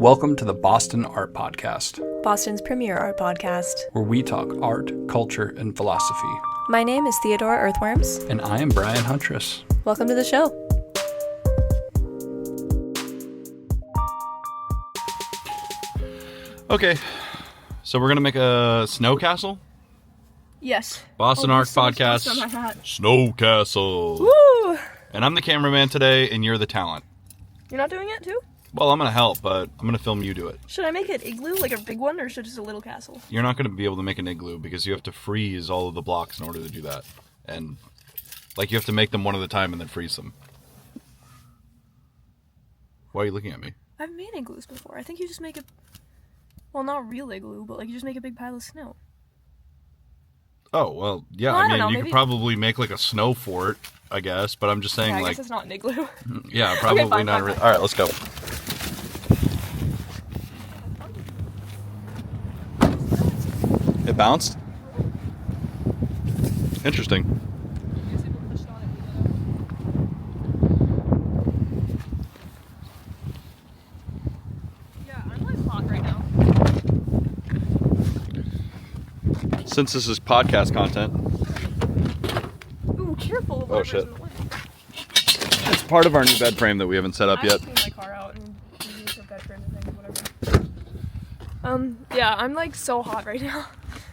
Welcome to the Boston Art Podcast, Boston's premier art podcast, where we talk art, culture, and philosophy. My name is Theodore Earthworms. And I am Brian Huntress. Welcome to the show. Okay, so we're going to make a snow castle? Yes. Boston Art Podcast, Snow Castle. Woo! And I'm the cameraman today, and you're the talent. You're not doing it too? Well, I'm going to help, but I'm going to film you do it. Should I make it igloo, like a big one, or should it just a little castle? You're not going to be able to make an igloo because you have to freeze all of the blocks in order to do that. And, like, you have to make them one at a time and then freeze them. Why are you looking at me? I've made igloos before. I think you just make it, well, not real igloo, but like you just make a big pile of snow. Oh, well, yeah, Well, I I don't mean, know, you maybe- could probably make, like, a snow fort, I guess, but I'm just saying, Yeah, I like... guess it's not an igloo. Yeah, probably fine, not fine, really. fine. All right, let's go. It bounced? Interesting. Yeah, I'm like hot right now. Since this is podcast content, Ooh, careful of Oh, whatever's shit. in the way. it's part of our new bed frame that we haven't set up I yet. cleaned my car out and used a bed frame and thing, whatever. Yeah, I'm like so hot right now.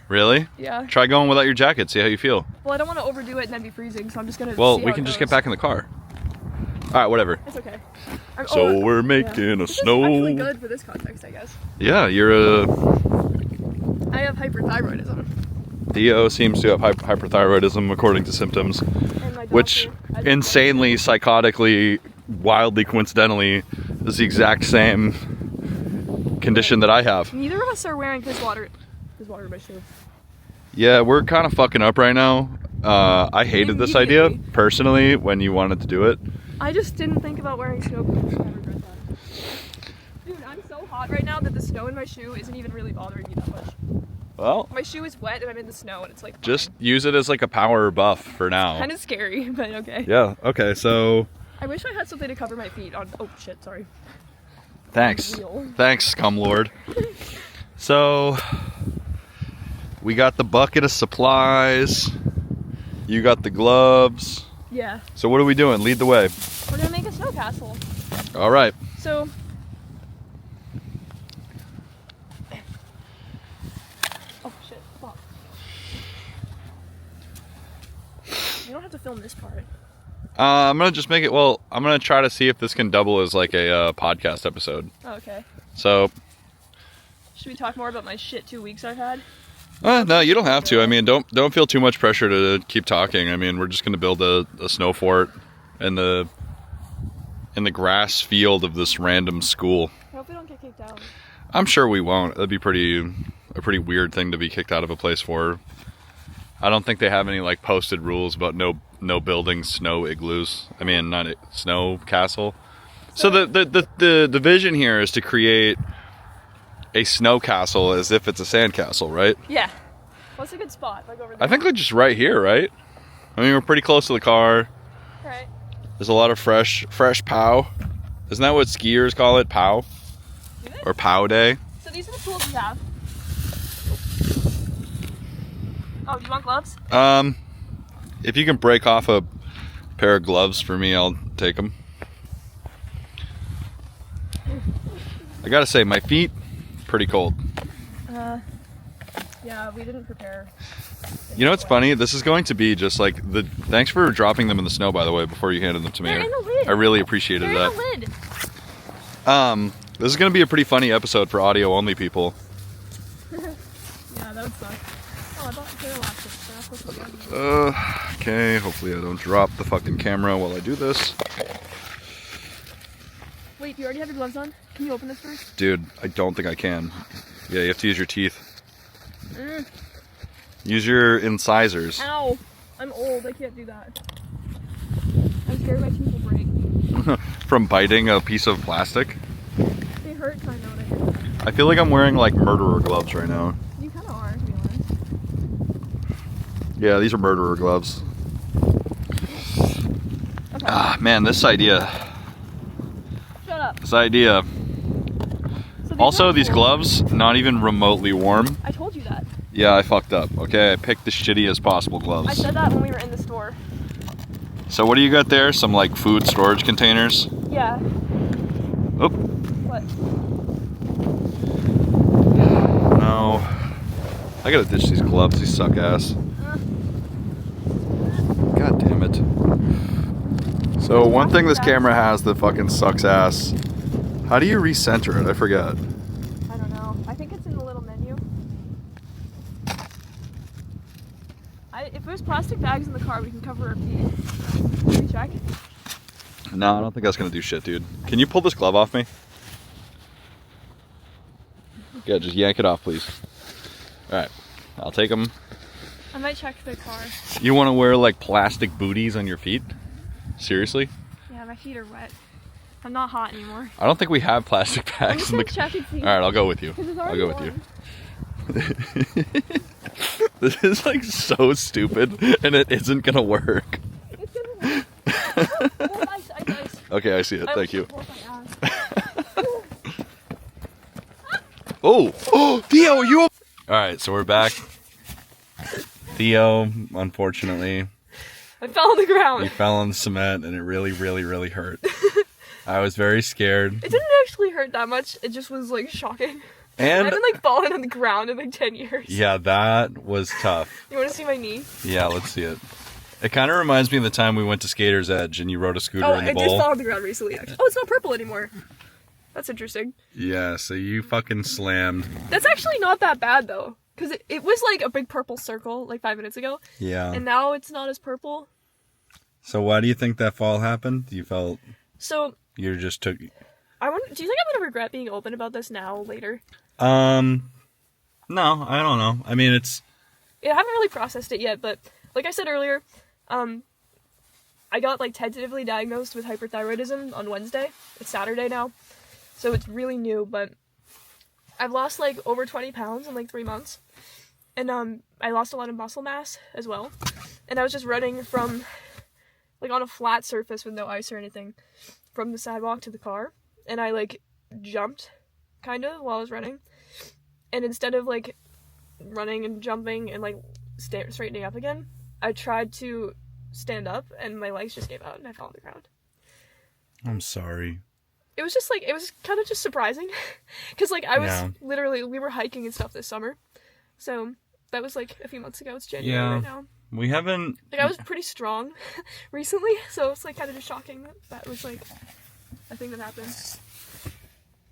Really? Yeah. Try going without your jacket, see how you feel. Well, I don't want to overdo it and then be freezing, so I'm just gonna. Well, see we how can it just goes. get back in the car. All right, whatever. It's okay. So we're making a This is snow... actually good for this context, I guess. Yeah, you're a... I have hyperthyroidism. Theo seems to have hyperthyroidism according to symptoms, And my which doctor- insanely, psychotically, wildly coincidentally is the exact same condition that I have. Neither of us are wearing his water in my shoe. Yeah, we're kind of fucking up right now. I hated this idea, Immediately. personally, when you wanted to do it. I just didn't think about wearing snow boots. I regret that. Dude, I'm so hot right now that the snow in my shoe isn't even really bothering me that much. Well, My shoe is wet and I'm in the snow and it's like just use it as like a power buff for now. kind of scary, but okay. Yeah, okay, so I wish I had something to cover my feet on. Oh shit, sorry. thanks. Wheel. Thanks, cum lord. So, we got the bucket of supplies. You got the gloves. Yeah, So what are we doing? Lead the way. we're gonna make a snow castle. All right. So. Oh shit, fuck. You don't have to film this part. I'm gonna just make it. Well, I'm gonna try to see if this can double as like a podcast episode. Oh, okay. So, Should we talk more about my shit 2 weeks I've had? no, you don't have to. I mean, don't feel too much pressure to keep talking. I mean, we're just gonna build a snow fort in the grass field of this random school. I hope we don't get kicked out. I'm sure we won't. That'd be a pretty weird thing to be kicked out of a place for. I don't think they have any like posted rules about no building snow igloos. I mean, not a snow castle. So the vision here is to create a snow castle as if it's a sand castle, right? Yeah. What's a good spot? Like over there? I think like just right here, right? I mean, we're pretty close to the car. Right. There's a lot of fresh pow. Isn't that what skiers call it? Pow? Do they? Or pow day? So these are the tools we have. Oh, you want gloves? If you can break off a pair of gloves for me, I'll take them. I gotta say, my feet, pretty cold. Yeah, we didn't prepare. You know what's funny? This is going to be just like thanks for dropping them in the snow, by the way, before you handed them to me. They're in the lid. I really appreciated They're that. in the lid. This is gonna be a pretty funny episode for audio only people. Yeah, that would suck. Oh, I bought the pair of elastic strap. Okay, hopefully I don't drop the fucking camera while I do this. Wait, you already have your gloves on? Can you open this first? Dude, I don't think I can. Yeah, you have to use your teeth. Use your incisors. Ow! I'm old, I can't do that. I'm scared my teeth will break. From biting a piece of plastic. They hurt kind of when I do that. I feel like I'm wearing like murderer gloves right now. You kind of are, to be honest. Yeah, these are murderer gloves. Okay. Ah, man, this idea. Shut up. This idea. Also, these gloves, not even remotely warm. I told you that. Yeah, I fucked up. Okay, I picked the shittiest possible gloves. I said that when we were in the store. So what do you got there? Some like food storage containers? Yeah. Oh. What? No. I gotta ditch these gloves, these suck ass. God damn it. So one thing this camera has that fucking sucks ass. How do you recenter it? I forgot. I don't know. I think it's in the little menu. If there's plastic bags in the car, we can cover our feet. Can we check? No, I don't think that's gonna do shit, dude. Can you pull this glove off me? Yeah, just yank it off, please. Alright, I'll take them. I might check the car. You want to wear like plastic booties on your feet? Seriously? Yeah, my feet are wet. I'm not hot anymore. I don't think we have plastic I'm bags just in gonna the check and see. Alright, I'll go with you. 'Cause it's I'll already go with warm. you. This is like so stupid and it isn't gonna work. It's gonna work. Oh, ice. Okay, I see it. Thank you. Hold my ass. Oh, Theo, you. All right, so we're back. Theo, unfortunately, I fell on the ground. he fell on the cement and it really, really, really hurt. I was very scared. It didn't actually hurt that much. It just was like shocking. I And haven't like fallen on the ground in like 10 years. yeah, that was tough. You want to see my knee? Yeah, let's see it. It kind of reminds me of the time we went to Skater's Edge and you rode a scooter Oh, in the I did bowl. fall on the ground recently. Actually. Oh, it's not purple anymore. That's interesting. Yeah, so you fucking slammed. That's actually not that bad though, because it was like a big purple circle like 5 minutes ago, Yeah. and now it's not as purple. So why do you think that fall happened? You felt So you just took. do you think I'm gonna regret being open about this now later? No, I don't know. I mean, it's. I haven't really processed it yet, but like I said earlier, I got like tentatively diagnosed with hyperthyroidism on Wednesday. It's Saturday now, so it's really new, but I've lost like over 20 pounds in like 3 months, and I lost a lot of muscle mass as well, and I was just running from like on a flat surface with no ice or anything from the sidewalk to the car, and I like jumped kind of while I was running, and instead of like running and jumping and like straightening up again, I tried to stand up and my legs just gave out and I fell on the ground. I'm sorry. It was just like, it was kind of just surprising because like I was literally, we were hiking and stuff this summer, so that was like a few months ago. It's January right now. We haven't. Like I was pretty strong recently, so it's like kind of just shocking that that was like a thing that happened.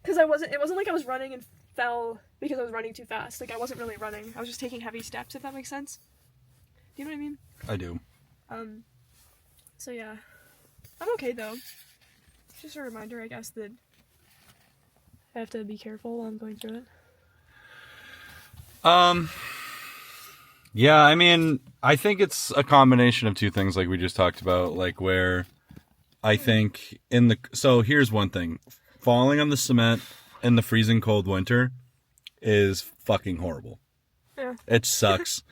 Because it wasn't like I was running and fell because I was running too fast. Like I wasn't really running. I was just taking heavy steps, if that makes sense. Do you know what I mean? I do. So yeah. I'm okay though. It's just a reminder, I guess, that I have to be careful while I'm going through it. Yeah, I mean, I think it's a combination of two things like we just talked about, like where I think so here's one thing. Falling on the cement in the freezing cold winter is fucking horrible. Yeah. It sucks.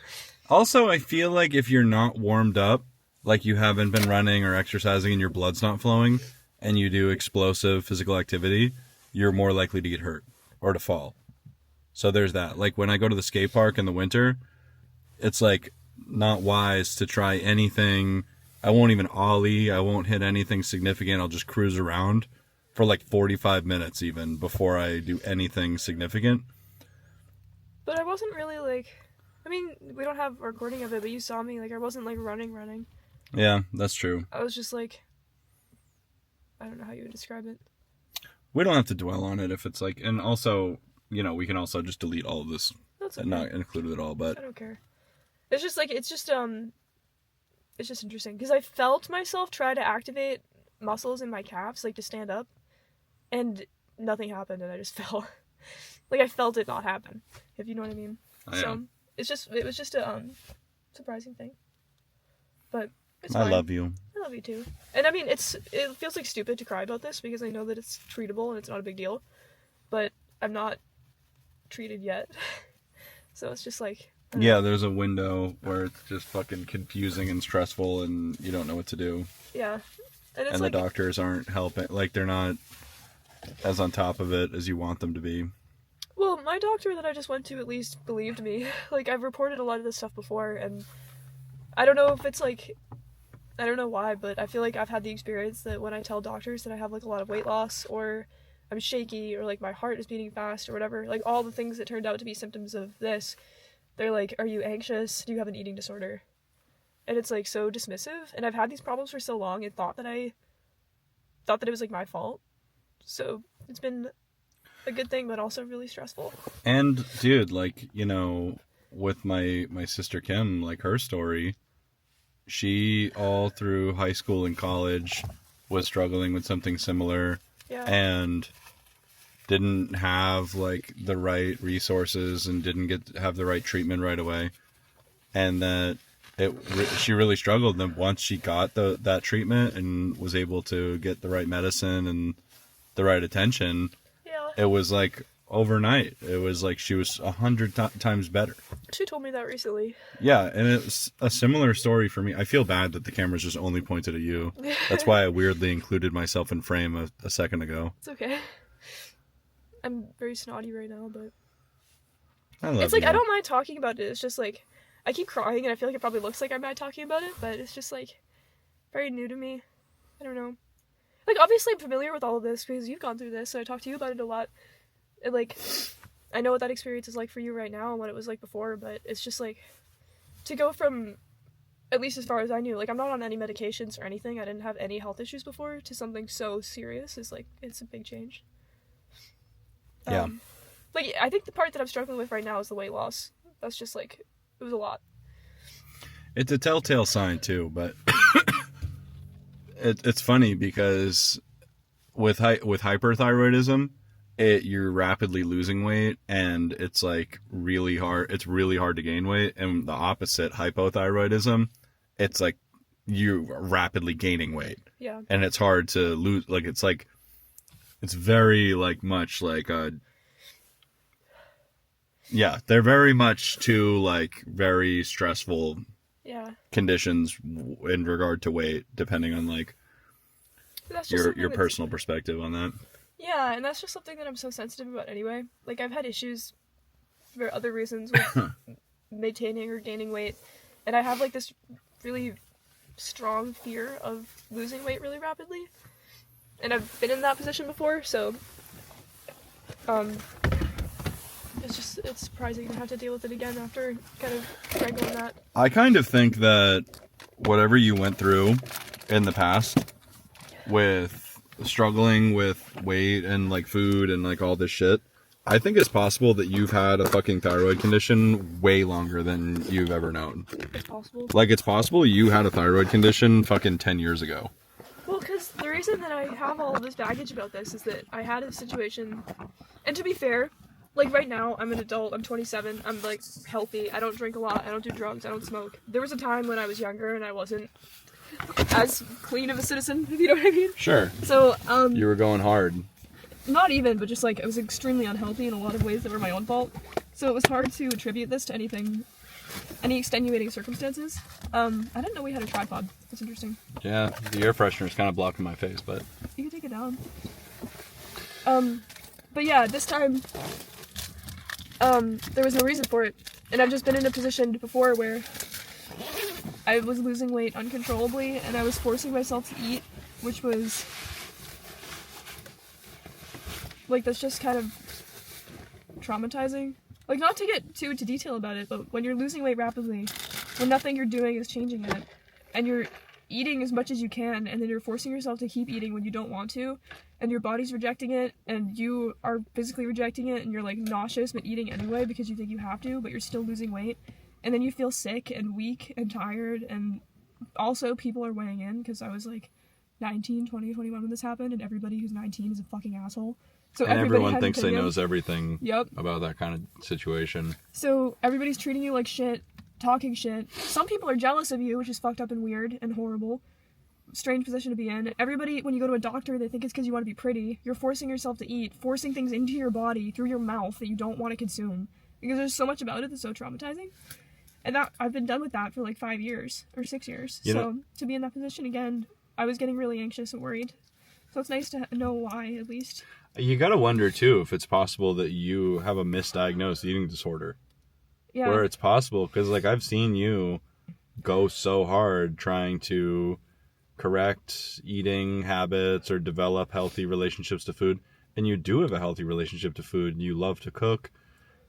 Also, I feel like if you're not warmed up, like you haven't been running or exercising and your blood's not flowing, and you do explosive physical activity, you're more likely to get hurt or to fall. So there's that. Like when I go to the skate park in the winter, it's like not wise to try anything. I won't even ollie. I won't hit anything significant. I'll just cruise around for like 45 minutes even before I do anything significant. But I wasn't really like, I mean, we don't have a recording of it, but you saw me, like I wasn't like running. Yeah, that's true. I was just like, I don't know how you would describe it. We don't have to dwell on it if it's like, and also, you know, we can also just delete all of this That's okay. and not include it at all, but I don't care. It's just like, it's just interesting because I felt myself try to activate muscles in my calves, like to stand up, and nothing happened and I just fell. Like I felt it not happen, if you know what I mean. So it was just a surprising thing. But it's fine. I love you. I love you too. And I mean, it feels like stupid to cry about this because I know that it's treatable and it's not a big deal. But I'm not treated yet. So it's just like... Yeah, there's a window where it's just fucking confusing and stressful and you don't know what to do. Yeah. And the doctors aren't helping. Like, they're not as on top of it as you want them to be. Well, my doctor that I just went to at least believed me. Like, I've reported a lot of this stuff before, and I don't know if it's like, I don't know why, but I feel like I've had the experience that when I tell doctors that I have like a lot of weight loss, or I'm shaky, or like my heart is beating fast, or whatever, like all the things that turned out to be symptoms of this, they're like, are you anxious? Do you have an eating disorder? And it's like so dismissive, and I've had these problems for so long and thought that it was like my fault. So it's been a good thing, but also really stressful. And dude, like, you know, with my sister Kim, like her story, she all through high school and college was struggling with something similar. Yeah. And didn't have like the right resources and didn't have the right treatment right away. And that she really struggled. And then once she got that treatment and was able to get the right medicine and the right attention, it was like overnight. It was like she was 100 times better. She told me that recently. Yeah, and it's a similar story for me. I feel bad that the camera's just only pointed at you. That's why I weirdly included myself in frame a second ago. It's okay. I'm very snotty right now, but I love it's like you. I don't mind talking about it. It's just like I keep crying, and I feel like it probably looks like I'm not talking about it, but it's just like very new to me. I don't know. Like, obviously I'm familiar with all of this because you've gone through this, so I talk to you about it a lot. And, like, I know what that experience is like for you right now and what it was like before, but it's just, like, to go from, at least as far as I knew, like, I'm not on any medications or anything, I didn't have any health issues before, to something so serious is, like, it's a big change. Yeah. Like, I think the part that I'm struggling with right now is the weight loss. That's just, like, it was a lot. It's a telltale sign, too, but it's funny because with hyperthyroidism, you're rapidly losing weight, and it's like really hard. It's really hard to gain weight, and the opposite, hypothyroidism, it's like you're rapidly gaining weight. Yeah. And it's hard to lose. It's very like much like yeah, they're very much two like very stressful conditions in regard to weight, depending on like your personal perspective on that. Yeah, and that's just something that I'm so sensitive about anyway. Like, I've had issues for other reasons with maintaining or gaining weight, and I have like this really strong fear of losing weight really rapidly, and I've been in that position before, so it's surprising to have to deal with it again after kind of wrangling that. I kind of think that whatever you went through in the past with struggling with weight and like food and like all this shit, I think it's possible that you've had a fucking thyroid condition way longer than you've ever known. It's possible. Like, it's possible you had a thyroid condition fucking 10 years ago. Well, because the reason that I have all of this baggage about this is that I had a situation, and to be fair, like right now, I'm an adult, I'm 27, I'm like healthy, I don't drink a lot, I don't do drugs, I don't smoke. There was a time when I was younger and I wasn't as clean of a citizen, if you know what I mean. Sure. So, you were going hard. Not even, but just like, I was extremely unhealthy in a lot of ways that were my own fault. So it was hard to attribute this to anything, any extenuating circumstances. I didn't know we had a tripod. That's interesting. Yeah, the air freshener's kind of blocking my face, but you can take it down. But yeah, this time, there was no reason for it. And I've just been in a position before where I was losing weight uncontrollably, and I was forcing myself to eat, which was, like, that's just kind of traumatizing. Like, not to get too into detail about it, but when you're losing weight rapidly, when nothing you're doing is changing it, and you're eating as much as you can, and then you're forcing yourself to keep eating when you don't want to, and your body's rejecting it, and you are physically rejecting it, and you're, like, nauseous but eating anyway because you think you have to, but you're still losing weight, and then you feel sick and weak and tired, and also people are weighing in, because I was, like, 19, 20, 21 when this happened, and everybody who's 19 is a fucking asshole. So and everyone thinks they knows everything about that kind of situation. So everybody's treating you like shit, talking shit. Some people are jealous of you, which is fucked up and weird and horrible. Strange position to be in. Everybody, when you go to a doctor, they think it's because you want to be pretty. You're forcing yourself to eat, forcing things into your body through your mouth that you don't want to consume. Because there's so much about it that's so traumatizing. And that I've been done with that for like 5 years or 6 years. So to be in that position again, I was getting really anxious and worried. So it's nice to know why, at least. You gotta wonder too if it's possible that you have a misdiagnosed eating disorder. Yeah. Where it's possible, because like I've seen you go so hard trying to correct eating habits or develop healthy relationships to food, and you do have a healthy relationship to food. You love to cook.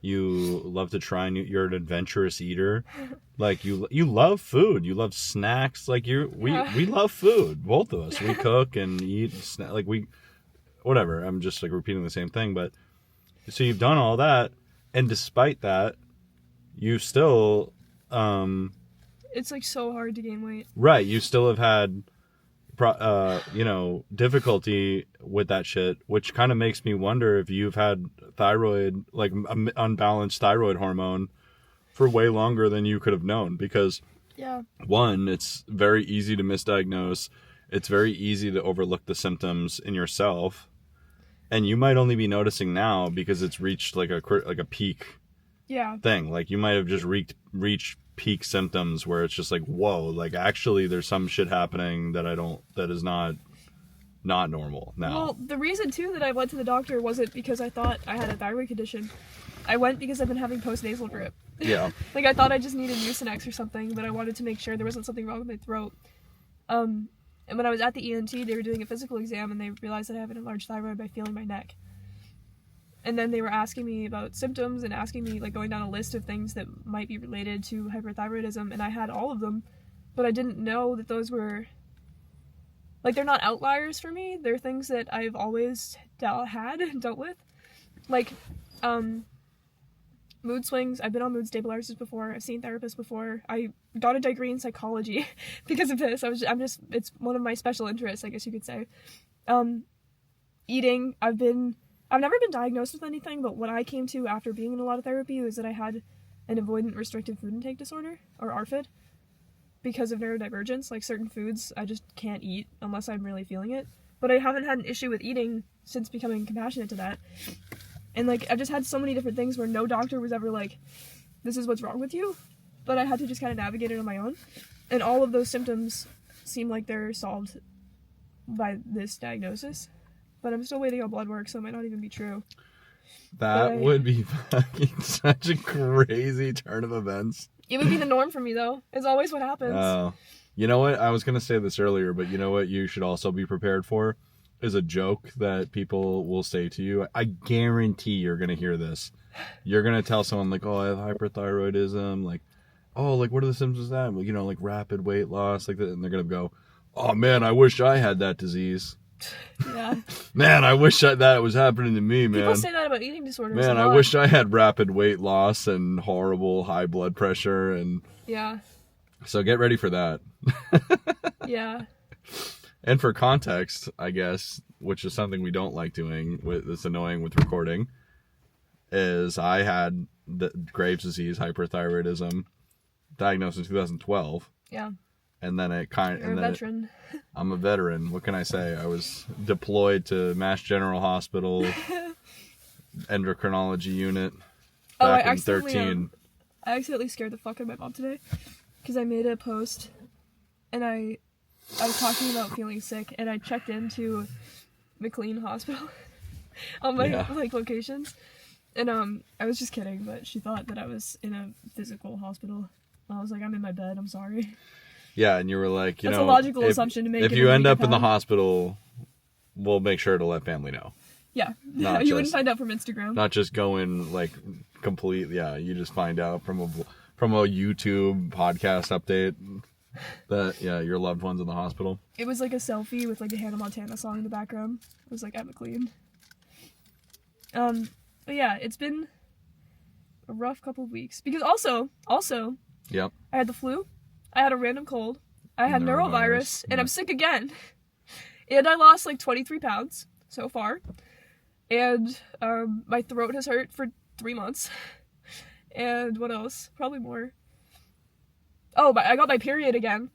You love to try new. You're an adventurous eater. Like you love food. You love snacks. Like we love food. Both of us. We cook and eat. Like we, whatever. I'm just like repeating the same thing. But so you've done all that, and despite that, you still, it's like so hard to gain weight. right. You still have had, difficulty with that shit, which kind of makes me wonder if you've had thyroid, like unbalanced thyroid hormone for way longer than you could have known. Because Yeah. one, it's very easy to misdiagnose. It's very easy to overlook the symptoms in yourself. And you might only be noticing now because it's reached like a peak Yeah. thing. Like you might have just reached peak symptoms where it's just like, whoa, like actually there's some shit happening that is not normal now. Well, the reason too that I went to the doctor wasn't because I thought I had a thyroid condition. I went because I've been having postnasal drip. Yeah. Like I thought I just needed Mucinex or something, but I wanted to make sure there wasn't something wrong with my throat. And when I was at the ENT, they were doing a physical exam and they realized that I have an enlarged thyroid by feeling my neck. And then they were asking me about symptoms and asking me, like, going down a list of things that might be related to hyperthyroidism, and I had all of them, but I didn't know that those were, like, they're not outliers for me. They're things that I've always dealt with. Like, mood swings. I've been on mood stabilizers before. I've seen therapists before. I got a degree in psychology because of this. It's one of my special interests, I guess you could say. Eating. I've never been diagnosed with anything, but what I came to after being in a lot of therapy was that I had an avoidant restrictive food intake disorder, or ARFID, because of neurodivergence. Like, certain foods I just can't eat unless I'm really feeling it. But I haven't had an issue with eating since becoming compassionate to that. And, like, I've just had so many different things where no doctor was ever like, this is what's wrong with you. But I had to just kind of navigate it on my own. And all of those symptoms seem like they're solved by this diagnosis. But I'm still waiting on blood work, so it might not even be true. That would be fucking such a crazy turn of events. It would be the norm for me, though. It's always what happens. You know what? I was going to say this earlier, but you know what you should also be prepared for? Is a joke that people will say to you. I guarantee you're going to hear this. You're going to tell someone, like, oh, I have hyperthyroidism. Like, oh, like, what are the symptoms of that? Well, you know, like rapid weight loss, like that. And they're going to go, oh, man, I wish I had that disease. Yeah. Man, I wish that was happening to me, man. People say that about eating disorders. Man, I wish I had rapid weight loss and horrible high blood pressure. And yeah. So get ready for that. Yeah. And for context, I guess, which is something we don't like doing, that's annoying with recording, is I had the Graves' disease, hyperthyroidism, diagnosed in 2012. Yeah. And then it You're a veteran. I'm a veteran. What can I say? I was deployed to Mass General Hospital, endocrinology unit, back in 13. I accidentally scared the fuck out of my mom today because I made a post and I was talking about feeling sick and I checked into McLean Hospital on my like locations, and I was just kidding, but she thought that I was in a physical hospital. I was like, I'm in my bed. I'm sorry. Yeah, and you were like, That's a logical assumption to make. If you end up in the hospital, we'll make sure to let family know. Yeah, you wouldn't find out from Instagram. Not just go in like complete. Yeah, you just find out from a YouTube podcast update that your loved one's in the hospital. It was like a selfie with like a Hannah Montana song in the background. It was like at McLean. But yeah, it's been a rough couple of weeks because also, yep, I had the flu. I had a random cold. I had neurovirus, and I'm sick again. And I lost like 23 pounds so far. And my throat has hurt for 3 months. And what else? Probably more. Oh, but I got my period again.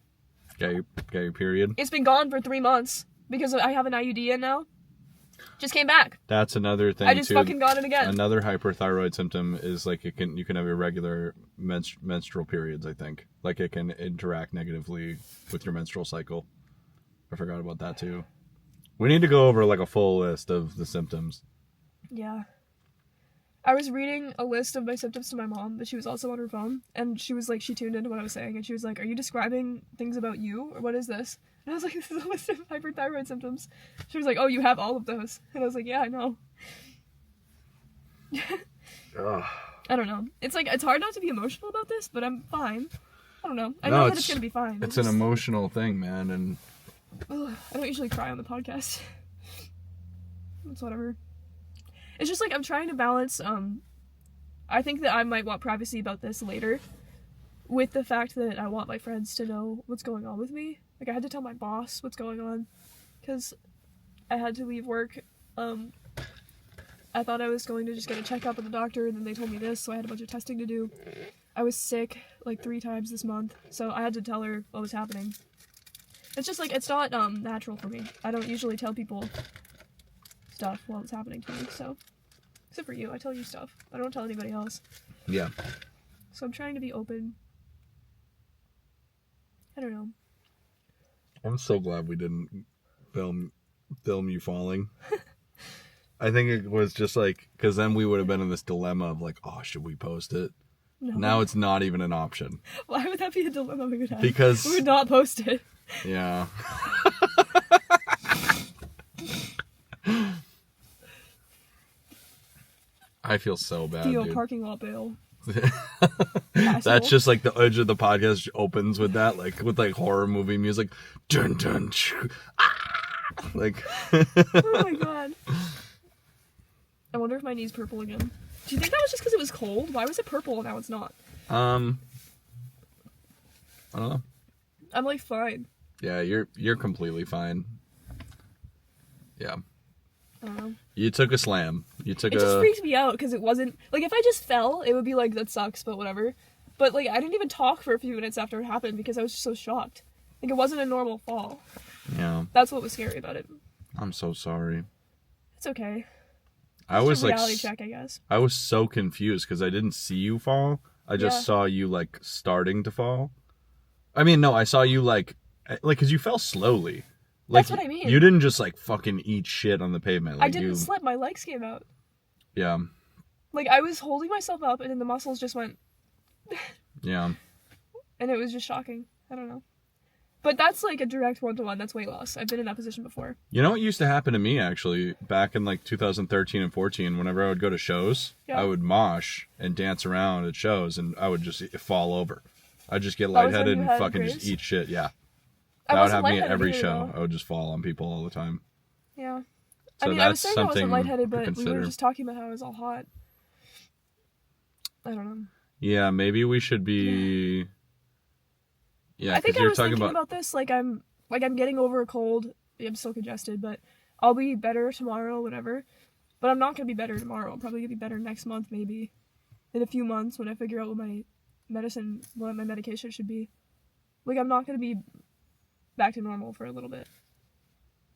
Got your period? It's been gone for 3 months because I have an IUD in now. Just came back. That's another thing. I just fucking got it again. Another hyperthyroid symptom is like you can have irregular menstrual periods. I think like it can interact negatively with your menstrual cycle. I forgot about that too. We need to go over like a full list of the symptoms. Yeah. I was reading a list of my symptoms to my mom, but she was also on her phone, and she was like, she tuned into what I was saying, and she was like, "Are you describing things about you, or what is this?" And I was like, "This is a list of hyperthyroid symptoms." She was like, "Oh, you have all of those," and I was like, "Yeah, I know." I don't know. It's like, it's hard not to be emotional about this, but I'm fine. I don't know. I know that it's gonna be fine. It's an emotional thing, man, and I don't usually cry on the podcast. It's whatever. It's just like I'm trying to balance, I think that I might want privacy about this later, with the fact that I want my friends to know what's going on with me. Like, I had to tell my boss what's going on, because I had to leave work. I thought I was going to just get a checkup at the doctor, and then they told me this, so I had a bunch of testing to do. I was sick, like, 3 times this month, so I had to tell her what was happening. It's just, like, it's not, natural for me. I don't usually tell people stuff while it's happening to me, so. Except for you, I tell you stuff. I don't tell anybody else. yeah. So I'm trying to be open. I don't know. I'm so glad we didn't film you falling. I think it was just like, because then we would have been in this dilemma of like, oh, should we post it? No. Now it's not even an option. Why would that be a dilemma we would have? Because we would not post it. Yeah. I feel so bad, Theo, dude. parking lot bail. That's just like the edge of the podcast opens with that, like with like horror movie music. Dun dun choo, ah! Like Oh my god. I wonder if my knee's purple again. Do you think that was just because it was cold? Why was it purple and now it's not? I don't know. I'm like fine. Yeah, you're completely fine. Yeah. I don't know. You took a slam. You took It just freaked me out because it wasn't like if I just fell, it would be like that sucks, but whatever. But like I didn't even talk for a few minutes after it happened because I was just so shocked. Like it wasn't a normal fall. Yeah. That's what was scary about it. I'm so sorry. It's okay. I was a like reality check, I guess. I was so confused because I didn't see you fall. I just saw you like starting to fall. I mean, no, I saw you like because you fell slowly. Like, That's what I mean. You didn't just like fucking eat shit on the pavement. Like, I didn't slip. My legs came out. Yeah. Like I was holding myself up, and then the muscles just went. Yeah. And it was just shocking. I don't know. But that's like a direct 1-to-1. That's weight loss. I've been in that position before. You know what used to happen to me actually back in like 2013 and 14? Whenever I would go to shows, Yeah. I would mosh and dance around at shows, and I would just fall over. I'd just get was when lightheaded you and had fucking Graves? just eat shit. Yeah. I That would wasn't have me at lightheaded every either, show. though. I would just fall on people all the time. Yeah. So I mean, I was that's saying I wasn't something lightheaded, to but we consider. were just talking about how I was all hot. I don't know. Yeah, maybe we should be. Yeah, I think because I you're was talking thinking about. about this like I'm getting over a cold. I'm still congested, but I'll be better tomorrow, whatever. But I'm not gonna be better tomorrow. I'm probably gonna be better next month, maybe. In a few months when I figure out what my medication should be. Like I'm not gonna be back to normal for a little bit.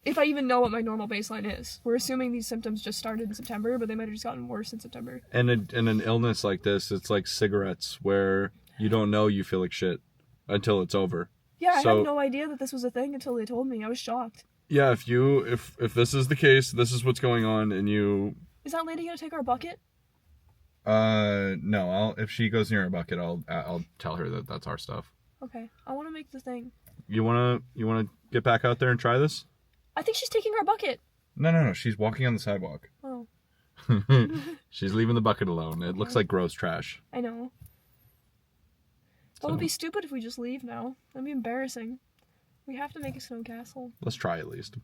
If I even know what my normal baseline is. We're assuming these symptoms just started in September, but they might have just gotten worse in September. And in an illness like this, it's like cigarettes, where you don't know you feel like shit until it's over. Yeah, I So- had no idea that this was a thing until they told me. I was shocked. Yeah, if this is the case, this is what's going on, and you. Is that lady gonna take our bucket? No. If she goes near a bucket, I'll tell her that that's our stuff. Okay, I want to make the thing. You wanna get back out there and try this? I think she's taking our bucket. No. She's walking on the sidewalk. Oh, She's leaving the bucket alone. It looks like gross trash. I know. Well, it would be stupid if we just leave now. That'd be embarrassing. We have to make a snow castle. Let's try at least.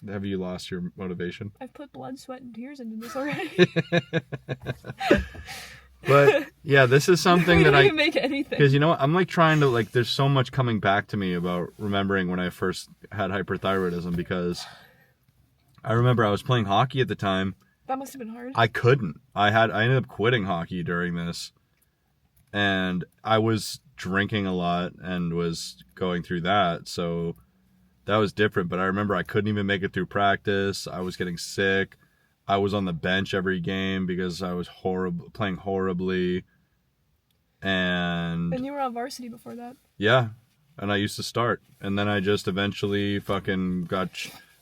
Have you lost your motivation? I've put blood, sweat, and tears into this already. But yeah, this is something we that didn't even make anything. because you know what? I'm like trying to like. There's so much coming back to me about remembering when I first had hyperthyroidism, because I remember I was playing hockey at the time. That must have been hard. I couldn't. I ended up quitting hockey during this, and I was drinking a lot and was going through that. So that was different. But I remember I couldn't even make it through practice. I was getting sick. I was on the bench every game because I was playing horribly. And you were on varsity before that. yeah, and I used to start, and then I just eventually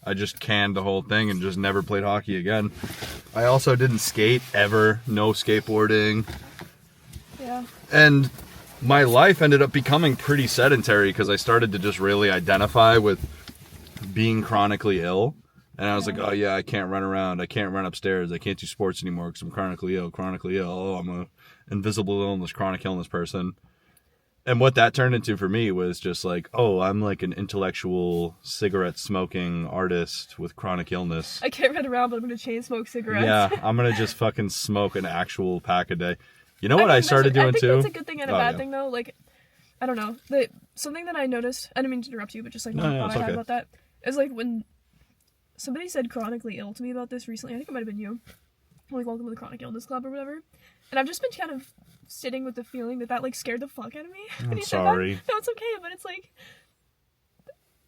I just canned the whole thing and just never played hockey again. I also didn't skate ever, no skateboarding. Yeah. And my life ended up becoming pretty sedentary because I started to just really identify with being chronically ill. And I was like, oh yeah, I can't run around. I can't run upstairs. I can't do sports anymore because I'm chronically ill. Oh, I'm a invisible illness, chronic illness person. And what that turned into for me was just like, oh, I'm like an intellectual cigarette smoking artist with chronic illness. I can't run around, but I'm going to chain smoke cigarettes. Yeah, I'm going to just fucking smoke an actual pack a day. You know what I started doing too? I think that's a good thing and a bad thing though. Like, I don't know. Something that I noticed, I didn't mean to interrupt you, but just like one thought I had about that is like when somebody said chronically ill to me about this recently, I think it might have been you. Like, welcome to the chronic illness club or whatever. And I've just been kind of sitting with the feeling that like scared the fuck out of me. I'm sorry. No, it's okay, but it's like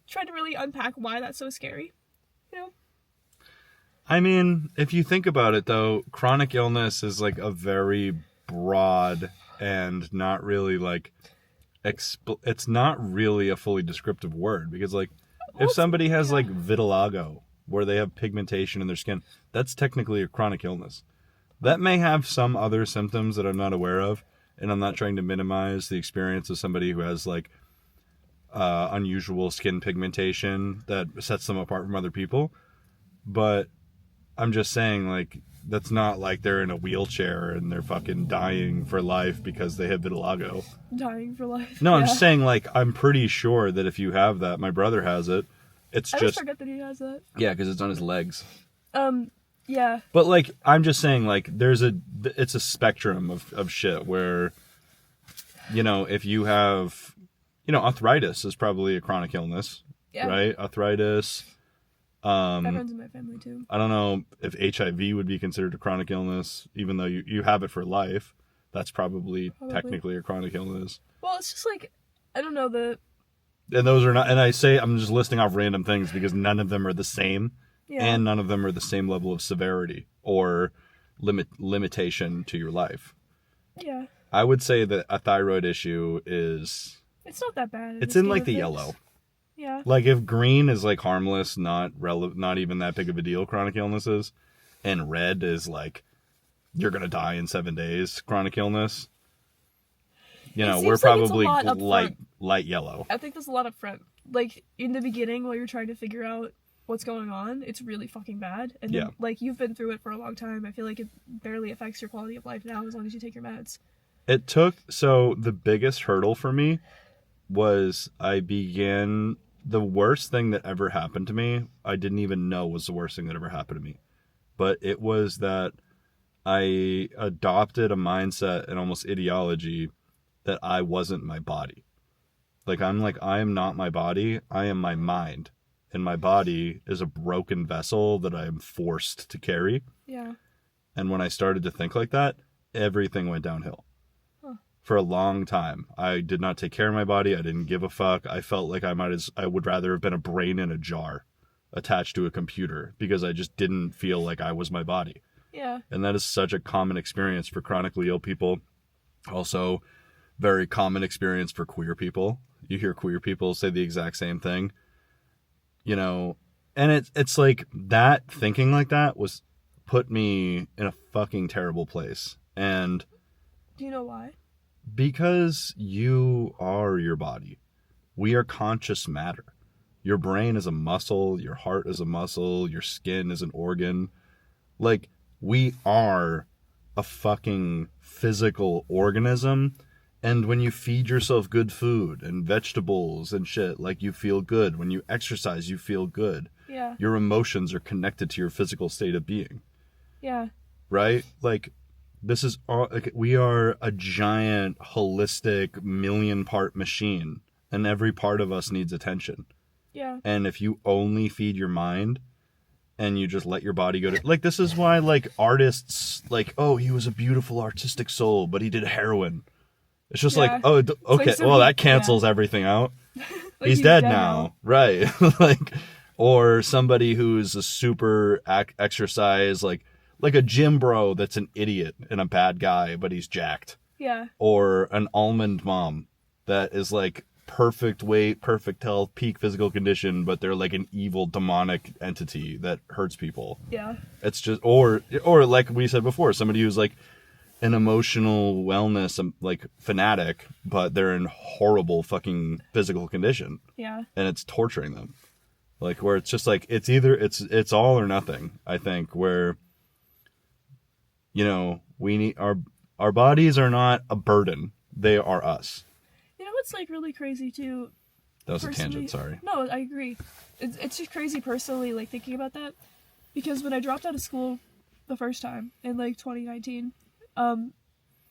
trying to really unpack why that's so scary. You know? I mean, if you think about it though, chronic illness is like a very broad and not really like it's not really a fully descriptive word because like if somebody has like vitiligo where they have pigmentation in their skin, that's technically a chronic illness. That may have some other symptoms that I'm not aware of, and I'm not trying to minimize the experience of somebody who has like unusual skin pigmentation that sets them apart from other people. But I'm just saying, like, that's not like they're in a wheelchair and they're fucking dying for life because they have vitiligo. Dying for life. No, I'm just saying, like, I'm pretty sure that if you have that, my brother has it. I just forget that he has that. Yeah, because it's on his legs. Yeah. But like, I'm just saying, like, it's a spectrum of shit where, you know, if you have, you know, arthritis is probably a chronic illness, right? Arthritis. That runs in my family too. I don't know if HIV would be considered a chronic illness, even though you have it for life. That's probably technically a chronic illness. Well, it's just like, I don't know, and those are not, and I'm just listing off random things because none of them are the same. Yeah. And none of them are the same level of severity or limitation to your life. Yeah. I would say that a thyroid issue is... It's not that bad. It's in like the yellow. Yeah. Like if green is like harmless, not even that big of a deal, chronic illnesses, and red is like, you're going to die in 7 days, chronic illness. You know, we're probably light yellow. I think there's a lot up front. Like in the beginning while you're trying to figure out what's going on, it's really fucking bad. And then, like, you've been through it for a long time. I feel like it barely affects your quality of life now as long as you take your meds. So the biggest hurdle for me was the worst thing that ever happened to me, I didn't even know was the worst thing that ever happened to me. But it was that I adopted a mindset and almost ideology that I wasn't my body. Like, I am not my body. I am my mind. And my body is a broken vessel that I am forced to carry. Yeah. And when I started to think like that, everything went downhill. Huh. For a long time, I did not take care of my body. I didn't give a fuck. I felt like I would rather have been a brain in a jar attached to a computer because I just didn't feel like I was my body. Yeah. And that is such a common experience for chronically ill people. Also, very common experience for queer people. You hear queer people say the exact same thing. You know, and it's like that thinking like that was put me in a fucking terrible place. And do you know why? Because you are your body. We are conscious matter. Your brain is a muscle, your heart is a muscle, your skin is an organ. Like, we are a fucking physical organism. And when you feed yourself good food and vegetables and shit, like, you feel good. When you exercise, you feel good. Yeah. Your emotions are connected to your physical state of being. Yeah. Right? Like, this is all, like, we are a giant, holistic, 1,000,000-part machine. And every part of us needs attention. Yeah. And if you only feed your mind and you just let your body go to, like, this is why, like, artists, like, oh, he was a beautiful artistic soul, but he did heroin. It's just like, oh, okay, like, well, that cancels everything out. Like, he's dead now. Right. Like, or somebody who's a super exercise, like a gym bro that's an idiot and a bad guy, but he's jacked. Yeah. Or an almond mom that is like perfect weight, perfect health, peak physical condition, but they're like an evil demonic entity that hurts people. Yeah. It's just, or like we said before, somebody who's like an emotional wellness like fanatic, but they're in horrible fucking physical condition. Yeah. And it's torturing them. Like where it's just like it's either it's all or nothing, I think, where you know, we need our bodies are not a burden. They are us. You know what's like really crazy too? That was a Personally- tangent, sorry. No, I agree. It's just crazy personally, like thinking about that, because when I dropped out of school the first time in like 2019,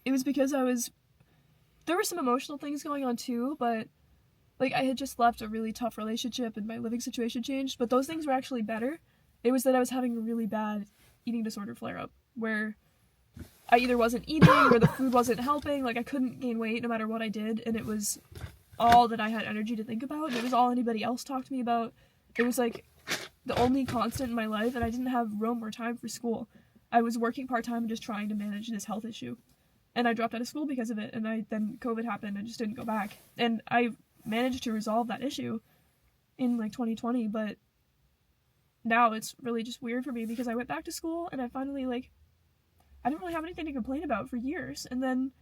it was because there were some emotional things going on too, but like I had just left a really tough relationship and my living situation changed, but those things were actually better. It was that I was having a really bad eating disorder flare up where I either wasn't eating or the food wasn't helping. Like I couldn't gain weight no matter what I did, and it was all that I had energy to think about. It was all anybody else talked to me about. It was like the only constant in my life, and I didn't have room or time for school. I was working part-time and just trying to manage this health issue. And I dropped out of school because of it, and then COVID happened and just didn't go back. And I managed to resolve that issue in like 2020, but now it's really just weird for me because I went back to school and I finally I didn't really have anything to complain about for years, and then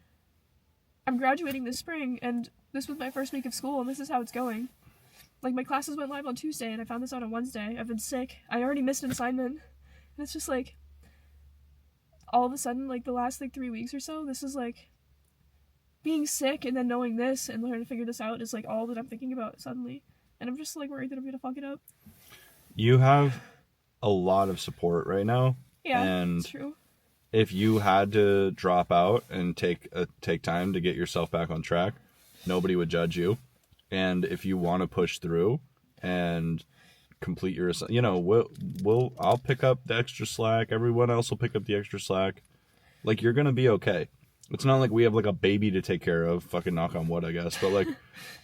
I'm graduating this spring, and this was my first week of school, and this is how it's going. Like, my classes went live on Tuesday, and I found this out on Wednesday. I've been sick. I already missed an assignment, and it's just, like, all of a sudden, like, the last, 3 weeks or so, this is, like, being sick, and then knowing this, and learning to figure this out is, like, all that I'm thinking about suddenly. And I'm just, like, worried that I'm gonna fuck it up. You have a lot of support right now. Yeah, and it's true. if you had to drop out and take time to get yourself back on track, nobody would judge you. And if you want to push through and complete your, you know, I'll pick up the extra slack. Everyone else will pick up the extra slack. Like, you're gonna be okay. It's not like we have like a baby to take care of. Fucking knock on wood, I guess. But like,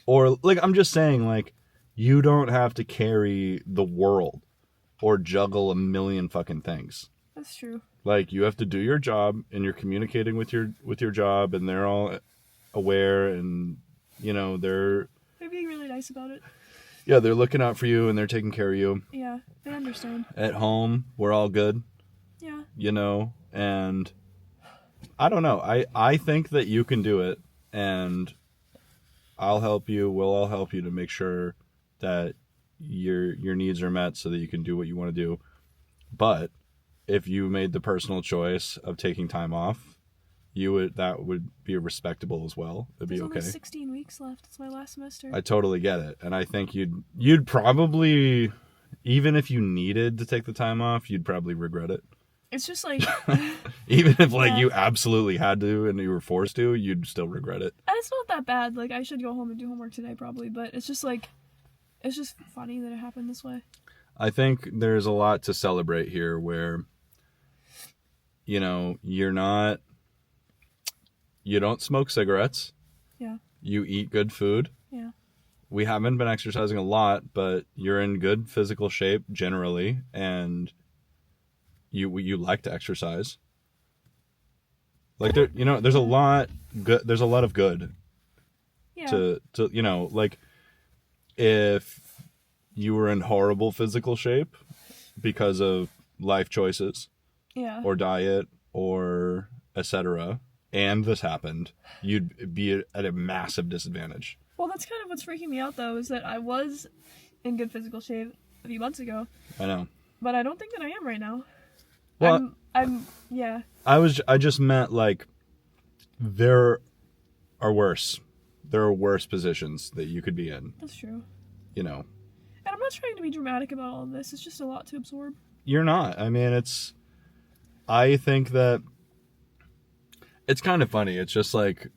or like, I'm just saying, like, you don't have to carry the world or juggle a million fucking things. That's true. Like, you have to do your job, and you're communicating with your job, and they're all aware, and you know they're being really nice about it. Yeah, they're looking out for you, and they're taking care of you. Yeah, they understand. At home, we're all good. Yeah. You know, and I don't know. I think that you can do it, and I'll help you. We'll all help you to make sure that your needs are met, so that you can do what you want to do. But if you made the personal choice of taking time off, that would be respectable as well. It'd be okay. There's only 16 weeks left. It's my last semester. I totally get it. And I think you'd probably, even if you needed to take the time off, you'd probably regret it. It's just like... Even if like Yeah. you absolutely had to and you were forced to, you'd still regret it. And it's not that bad. Like, I should go home and do homework today probably, but it's just like... It's just funny that it happened this way. I think there's a lot to celebrate here where, you know, you don't smoke cigarettes. Yeah. You eat good food. Yeah. We haven't been exercising a lot, but you're in good physical shape generally, and you like to exercise. Like, there, you know, there's a lot good. There's a lot of good. Yeah. To you know, like, if you were in horrible physical shape because of life choices, Yeah. or diet, or etc., and this happened, you'd be at a massive disadvantage. Well, that's kind of what's freaking me out, though, is that I was in good physical shape a few months ago, I know. but I don't think that I am right now. Well, Yeah. I just meant, like, there are worse. There are worse positions that you could be in, That's true. you know. And I'm not trying to be dramatic about all of this. It's just a lot to absorb. You're not. I mean, I think that it's kind of funny. It's just like,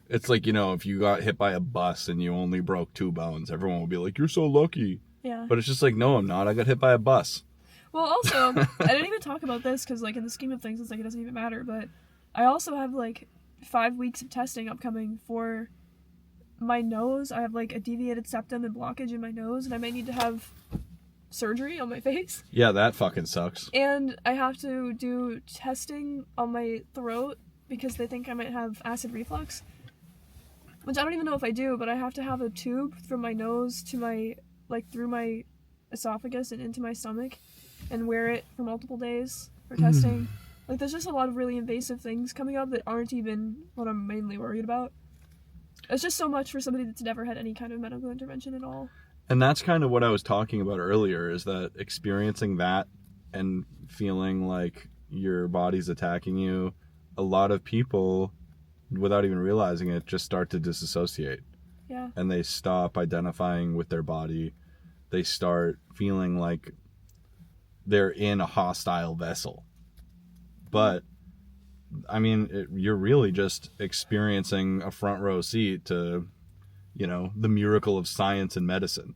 you know, if you got hit by a bus and you only broke 2 bones, everyone would be like, you're so lucky. Yeah. But it's just like, no, I'm not. I got hit by a bus. Well, also, I didn't even talk about this because, like, in the scheme of things, it's like it doesn't even matter. But I also have, like, 5 weeks of testing upcoming for my nose. I have, like, a deviated septum and blockage in my nose, and I might need to have surgery on my face. Yeah, that fucking sucks. And I have to do testing on my throat because they think I might have acid reflux. which I don't even know if I do, but I have to have a tube from my nose to my, like, through my esophagus and into my stomach, and wear it for multiple days for testing. Like, there's just a lot of really invasive things coming up that aren't even what I'm mainly worried about. It's just so much for somebody that's never had any kind of medical intervention at all. And that's kind of what I was talking about earlier, is that experiencing that and feeling like your body's attacking you, a lot of people, without even realizing it, just start to disassociate. Yeah. And they stop identifying with their body. They start feeling like they're in a hostile vessel. But, I mean, you're really just experiencing a front row seat to, you know, the miracle of science and medicine.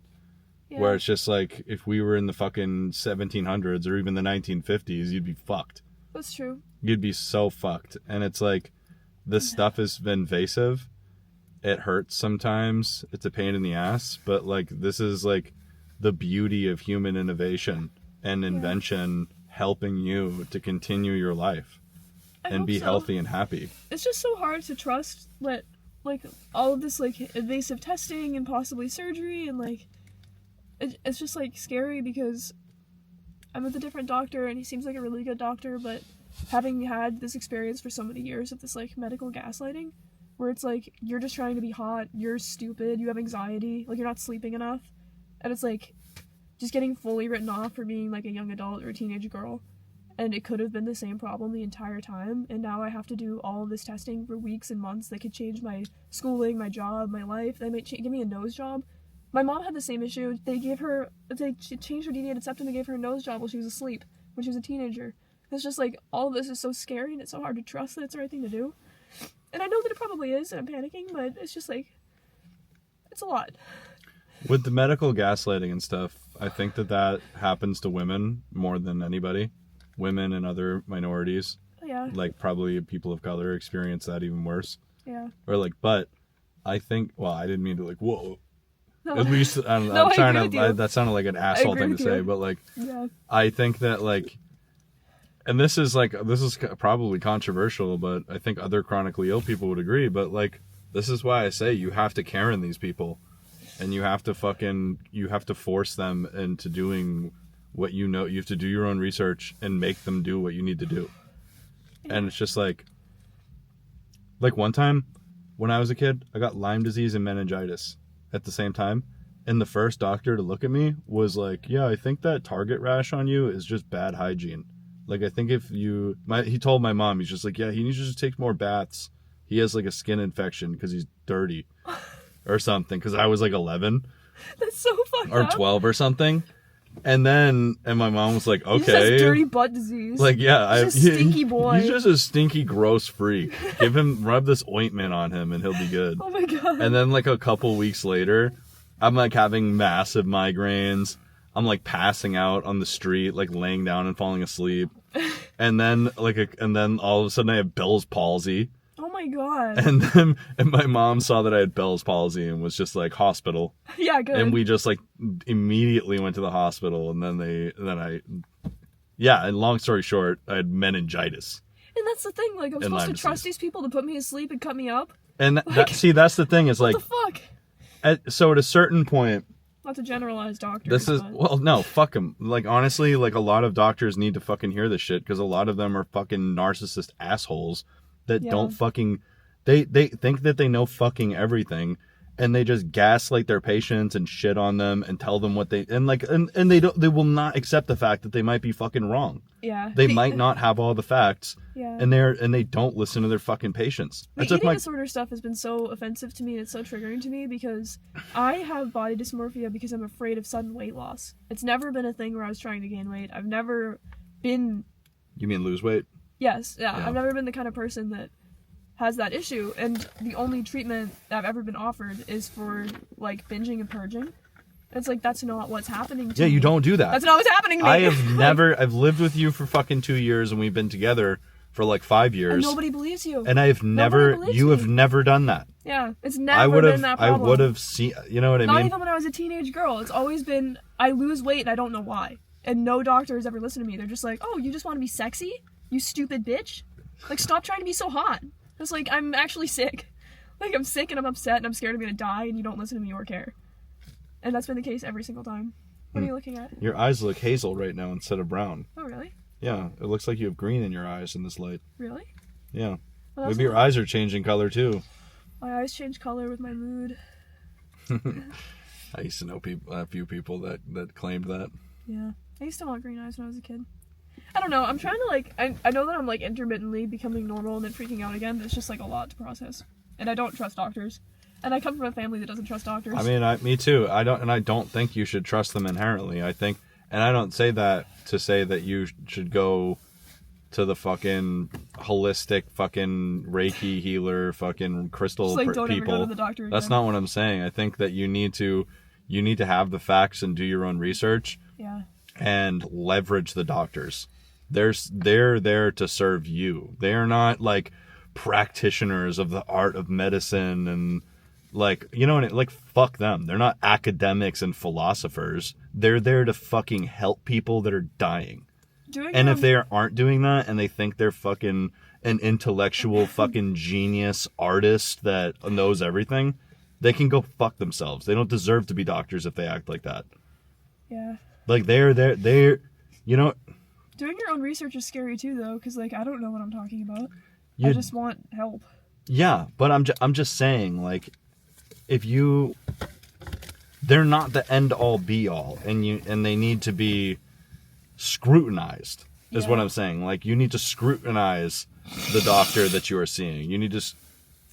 Yeah. Where it's just like, if we were in the fucking 1700s or even the 1950s, you'd be fucked. That's true. You'd be so fucked. And it's like, this stuff is invasive. It hurts sometimes. It's a pain in the ass. But, like, this is, like, the beauty of human innovation and invention helping you to continue your life and be healthy and happy. It's just so hard to trust that, like, all of this, like, invasive testing and possibly surgery, and, like, it's just, like, scary because I'm with a different doctor and he seems like a really good doctor, but having had this experience for so many years of this, like, medical gaslighting, where it's like, you're just trying to be hot, you're stupid, you have anxiety, like, you're not sleeping enough, and it's like, just getting fully written off for being, like, a young adult or a teenage girl, and it could have been the same problem the entire time, and now I have to do all of this testing for weeks and months that could change my schooling, my job, my life. They might give me a nose job. My mom had the same issue. They changed her deviated septum and gave her a nose job while she was asleep, when she was a teenager. It's just like, all of this is so scary, and it's so hard to trust that it's the right thing to do. And I know that it probably is, and I'm panicking, but it's just like, it's a lot. With the medical gaslighting and stuff, I think that happens to women more than anybody. Women and other minorities. Yeah. Like, probably people of color experience that even worse. Yeah. Or, like, but I think, well, I didn't mean to, like, whoa. No. At least, I'm No, I trying agree to, with you. that sounded like an asshole agree thing to with say, you. but, like, Yeah. I think that, like, and this is probably controversial, but I think other chronically ill people would agree, but, like, this is why I say you have to Karen these people, and you have to force them into doing what you know. You have to do your own research and make them do what you need to do. Yeah. And it's just like one time when I was a kid, I got Lyme disease and meningitis at the same time. And the first doctor to look at me was like, yeah, I think that target rash on you is just bad hygiene. Like, I think he told my mom, he's just like, yeah, he needs to just take more baths. He has, like, a skin infection because he's dirty or something. Because I was, like, 11. That's so fucked or up. 12 or something. And my mom was like, okay. He just has dirty butt disease. Like, yeah. He's a stinky boy. He's just a stinky, gross freak. Rub this ointment on him and he'll be good. Oh my god. And then, like, a couple weeks later, I'm, like, having massive migraines. I'm, like, passing out on the street, like, laying down and falling asleep. And then, all of a sudden I have Bell's palsy. Oh my god. And my mom saw that I had Bell's palsy and was just like, hospital. Yeah, good. And we just, like, immediately went to the hospital. And and long story short, I had meningitis. And that's the thing, like, I'm supposed to trust these people to put me to sleep and cut me up? And that's the thing, is like, what the fuck? so at a certain point, not to generalize doctors. Well, no, fuck them. Like, honestly, like, a lot of doctors need to fucking hear this shit, because a lot of them are fucking narcissist assholes that don't fucking, they think that they know fucking everything, and they just gaslight their patients and shit on them and tell them what they, and they will not accept the fact that they might be fucking wrong. Yeah. They might not have all the facts. Yeah. And they don't listen to their fucking patients. The eating disorder stuff has been so offensive to me, and it's so triggering to me, because I have body dysmorphia because I'm afraid of sudden weight loss. It's never been a thing where I was trying to gain weight. I've never been... You mean lose weight? Yes, yeah. I've never been the kind of person that has that issue, and the only treatment that I've ever been offered is for, like, binging and purging. It's like, that's not what's happening to me. Yeah, you don't do that. That's not what's happening to me. I have never... I've lived with you for fucking 2 years, and we've been together for like 5 years. And nobody believes you. And I've never... You have never done that. Yeah, it's never been that problem. I would have seen... You know what I mean? Not even when I was a teenage girl. It's always been, I lose weight and I don't know why. And no doctor has ever listened to me. They're just like, oh, you just want to be sexy? You stupid bitch? Like, stop trying to be so hot. It's like, I'm actually sick. Like, I'm sick and I'm upset and I'm scared I'm gonna die and you don't listen to me or care. And that's been the case every single time. What are you looking at? Your eyes look hazel right now instead of brown. Oh, really? Yeah, it looks like you have green in your eyes in this light. Really? Yeah. Well, Maybe your eyes are changing color too. My eyes change color with my mood. I used to know a few people that claimed that. Yeah. I used to want green eyes when I was a kid. I don't know. I'm trying to, like... I know that I'm, like, intermittently becoming normal and then freaking out again, but it's just, like, a lot to process. And I don't trust doctors. And I come from a family that doesn't trust doctors. I mean, me too. I don't think you should trust them inherently. I think, and I don't say that to say that you should go to the fucking holistic fucking Reiki healer fucking crystal just, like, don't people. ever go to the doctor again. That's not what I'm saying. I think that you need to have the facts and do your own research. Yeah. And leverage the doctors. They're there to serve you. They are not like practitioners of the art of medicine and like, you know, like fuck them. They're not academics and philosophers. They're there to fucking help people that are dying. And if they aren't doing that and they think they're fucking an intellectual fucking genius artist that knows everything, they can go fuck themselves. They don't deserve to be doctors if they act like that. Yeah. Like they're you know, doing your own research is scary too, though, because like I don't know what I'm talking about. You, I just want help. Yeah, but I'm just saying, like, they're not the end all be all, and they need to be scrutinized. Is what I'm saying. Like, you need to scrutinize the doctor that you are seeing. You need to.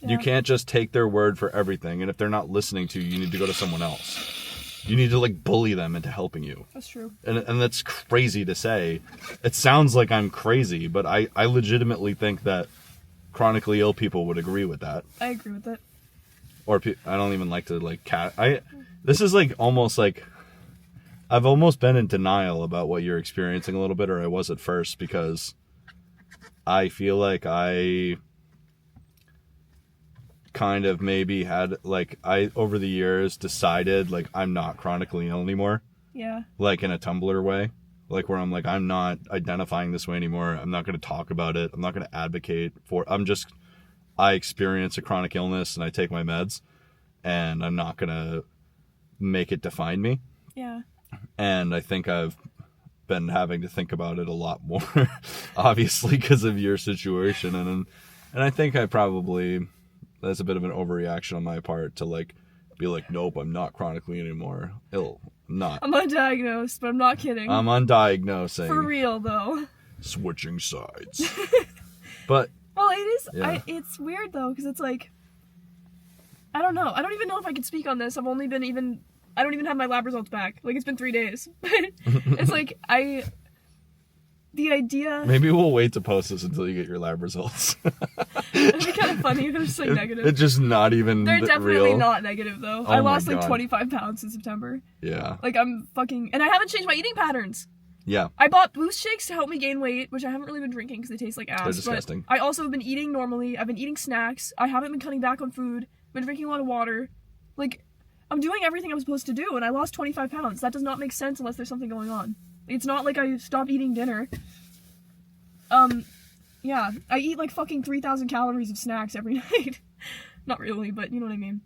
You can't just take their word for everything, and if they're not listening to you, you need to go to someone else. You need to, like, bully them into helping you. That's true. And that's crazy to say. It sounds like I'm crazy, but I legitimately think that chronically ill people would agree with that. I agree with it. Or I don't even like to, like, this is, like, almost, like, I've almost been in denial about what you're experiencing a little bit, or I was at first, because I feel like I kind of maybe had, like, I over the years decided, like, I'm not chronically ill anymore. Yeah. Like, in a Tumblr way. Like, where I'm like, I'm not identifying this way anymore. I'm not going to talk about it. I'm not going to advocate for it. I experience a chronic illness and I take my meds. And I'm not going to make it define me. Yeah. And I think I've been having to think about it a lot more, obviously, because of your situation. And I think I probably... That's a bit of an overreaction on my part to, like, be like, nope, I'm not chronically anymore ill. I'm not. I'm undiagnosed, but I'm not kidding. I'm undiagnosing. For real, though. Switching sides. But... Well, it is... Yeah. It's weird, though, because it's like... I don't know. I don't even know if I can speak on this. I don't even have my lab results back. Like, it's been 3 days. It's like, the idea... Maybe we'll wait to post this until you get your lab results. It'd be kind of funny if it was just, like, negative. It's just not even They're definitely real. not negative, though. Oh I lost, my like, God. 25 pounds in September. Yeah. Like, I'm fucking... And I haven't changed my eating patterns. Yeah. I bought boost shakes to help me gain weight, which I haven't really been drinking because they taste like ass. They're disgusting. But I also have been eating normally. I've been eating snacks. I haven't been cutting back on food. I've been drinking a lot of water. Like, I'm doing everything I'm supposed to do, and I lost 25 pounds. That does not make sense unless there's something going on. It's not like I stopped eating dinner. Yeah, I eat like fucking 3,000 calories of snacks every night. Not really, but you know what I mean.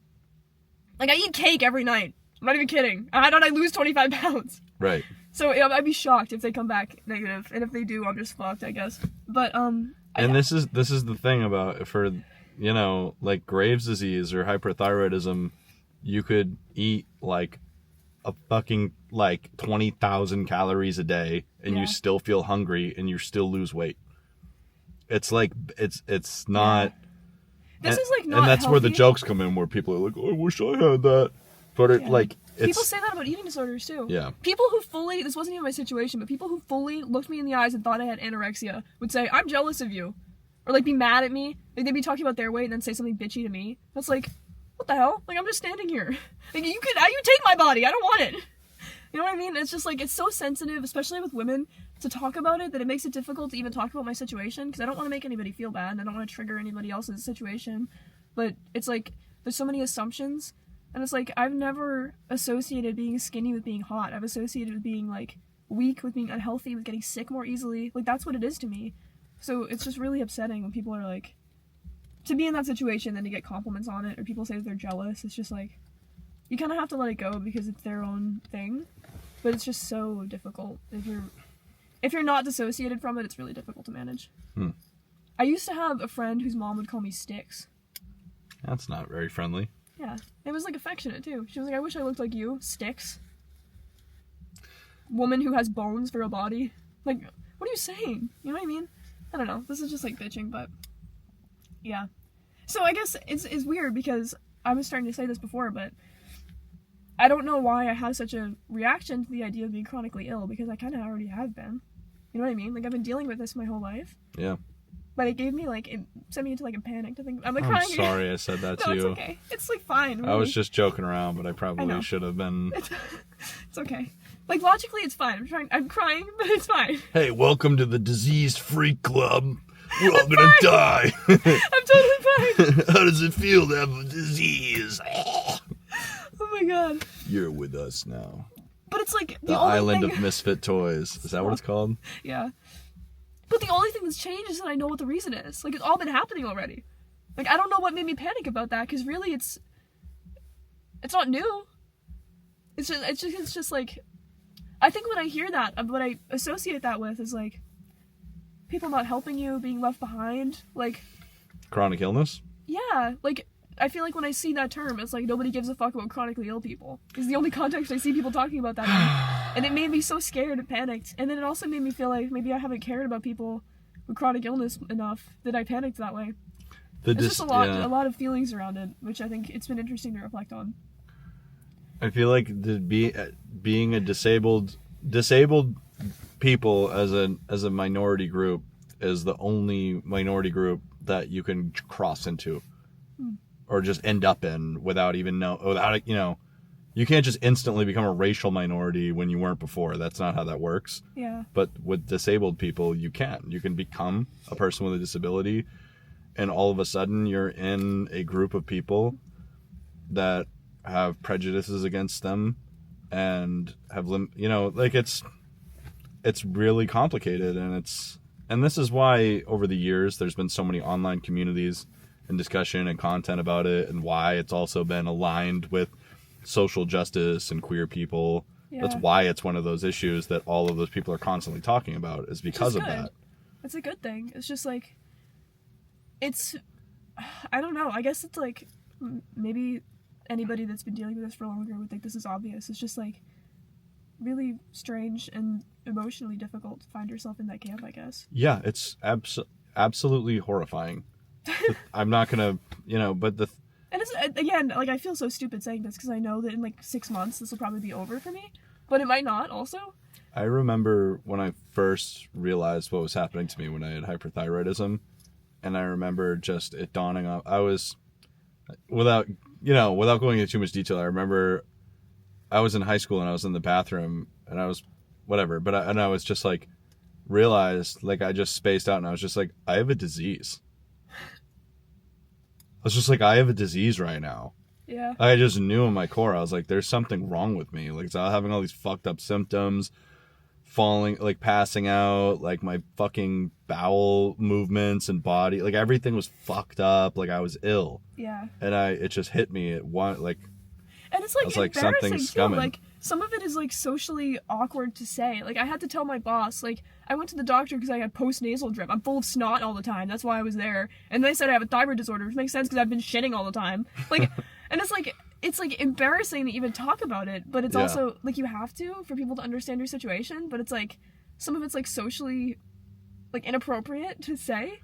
Like, I eat cake every night. I'm not even kidding. How did I lose 25 pounds? Right. So I'd be shocked if they come back negative, and if they do, I'm just fucked, I guess. But this is the thing about, for, you know, like Graves' disease or hyperthyroidism, you could eat like a fucking like 20,000 calories a day, and you still feel hungry, and you still lose weight. It's like it's not. Yeah. This is like not. And that's healthy. where the jokes come in, where people are like, oh, "I wish I had that," but it like. People say that about eating disorders too. Yeah. People who fully, this wasn't even my situation, but people who fully looked me in the eyes and thought I had anorexia would say, "I'm jealous of you," or like be mad at me. Like, they'd be talking about their weight and then say something bitchy to me. That's like, what the hell? Like, I'm just standing here. Like, you take my body. I don't want it. You know what I mean? It's just like, it's so sensitive, especially with women, to talk about it, that it makes it difficult to even talk about my situation, because I don't want to make anybody feel bad, and I don't want to trigger anybody else's situation. But it's like, there's so many assumptions, and it's like, I've never associated being skinny with being hot. I've associated with being, like, weak, with being unhealthy, with getting sick more easily. Like, that's what it is to me. So it's just really upsetting when people are like, to be in that situation and to get compliments on it or people say that they're jealous, it's just like, you kind of have to let it go because it's their own thing. But it's just so difficult. If you're not dissociated from it, it's really difficult to manage. I used to have a friend whose mom would call me Sticks. That's not very friendly. Yeah. It was like affectionate too. She was like, I wish I looked like you, Sticks. Woman who has bones for a body. Like, what are you saying? You know what I mean? I don't know. This is just like bitching, but yeah. So I guess it's weird because I was starting to say this before, but I don't know why I have such a reaction to the idea of being chronically ill because I kind of already have been. You know what I mean? Like, I've been dealing with this my whole life. Yeah. But it gave me, like, it sent me into, like, a panic to think. I'm, like, I'm crying. sorry I said that to you. No, it's okay. It's, like, fine. Really. I was just joking around, but I I probably know. should have been. It's okay. Like, logically, it's fine. I'm crying, but it's fine. Hey, welcome to the Diseased Freak Club. We're all gonna die. I'm totally fine. How does it feel to have a disease? Oh my god. You're with us now. But it's like The only Island thing... of Misfit Toys. Is that what it's called? Yeah. But the only thing that's changed is that I know what the reason is. Like, it's all been happening already. Like, I don't know what made me panic about that, because really it's not new. It's just like, I think when I hear that, what I associate that with is like, people not helping you, being left behind, like... Chronic illness? Yeah, like, I feel like when I see that term, it's like nobody gives a fuck about chronically ill people. It's the only context I see people talking about that in. And it made me so scared and panicked. And then it also made me feel like maybe I haven't cared about people with chronic illness enough that I panicked that way. It's just a lot of feelings around it, which I think it's been interesting to reflect on. I feel like being a disabled people as a minority group is the only minority group that you can cross into. Or just end up in without you can't just instantly become a racial minority when you weren't before. That's not how that works. Yeah. But with disabled people, you can become a person with a disability, and all of a sudden you're in a group of people that have prejudices against them and have it's really complicated, and this is why over the years there's been so many online communities and discussion and content about it, and why it's also been aligned with social justice and queer people. Yeah. That's why it's one of those issues that all of those people are constantly talking about, is because of that. It's a good thing. It's just like, I don't know, I guess it's like, maybe anybody that's been dealing with this for longer would think this is obvious. It's just like really strange and emotionally difficult to find yourself in that camp, I guess. Yeah, it's absolutely horrifying. I'm not gonna, but and it's, again, like, I feel so stupid saying this because I know that in like 6 months this will probably be over for me, but it might not also. I remember when I first realized what was happening to me when I had hyperthyroidism, and I remember just it dawning on. I was, without going into too much detail, I remember I was in high school and I was in the bathroom and I was whatever, but I was just like, realized, like, I just spaced out and I was just like, I have a disease. I was just like, I have a disease right now. Yeah. I just knew in my core, I was like, there's something wrong with me. Like, so I was having all these fucked up symptoms, falling, like passing out, like my fucking bowel movements and body, like everything was fucked up. Like I was ill. Yeah. And it just hit me at one, like, and it's like, I was like, embarrassing something's too. coming. Like, some of it is like socially awkward to say. Like, I had to tell my boss, like, I went to the doctor because I had post-nasal drip. I'm full of snot all the time. That's why I was there. And they said I have a thyroid disorder, which makes sense because I've been shitting all the time. Like, and it's like embarrassing to even talk about it, but it's also like you have to for people to understand your situation. But it's like some of it's like socially like inappropriate to say.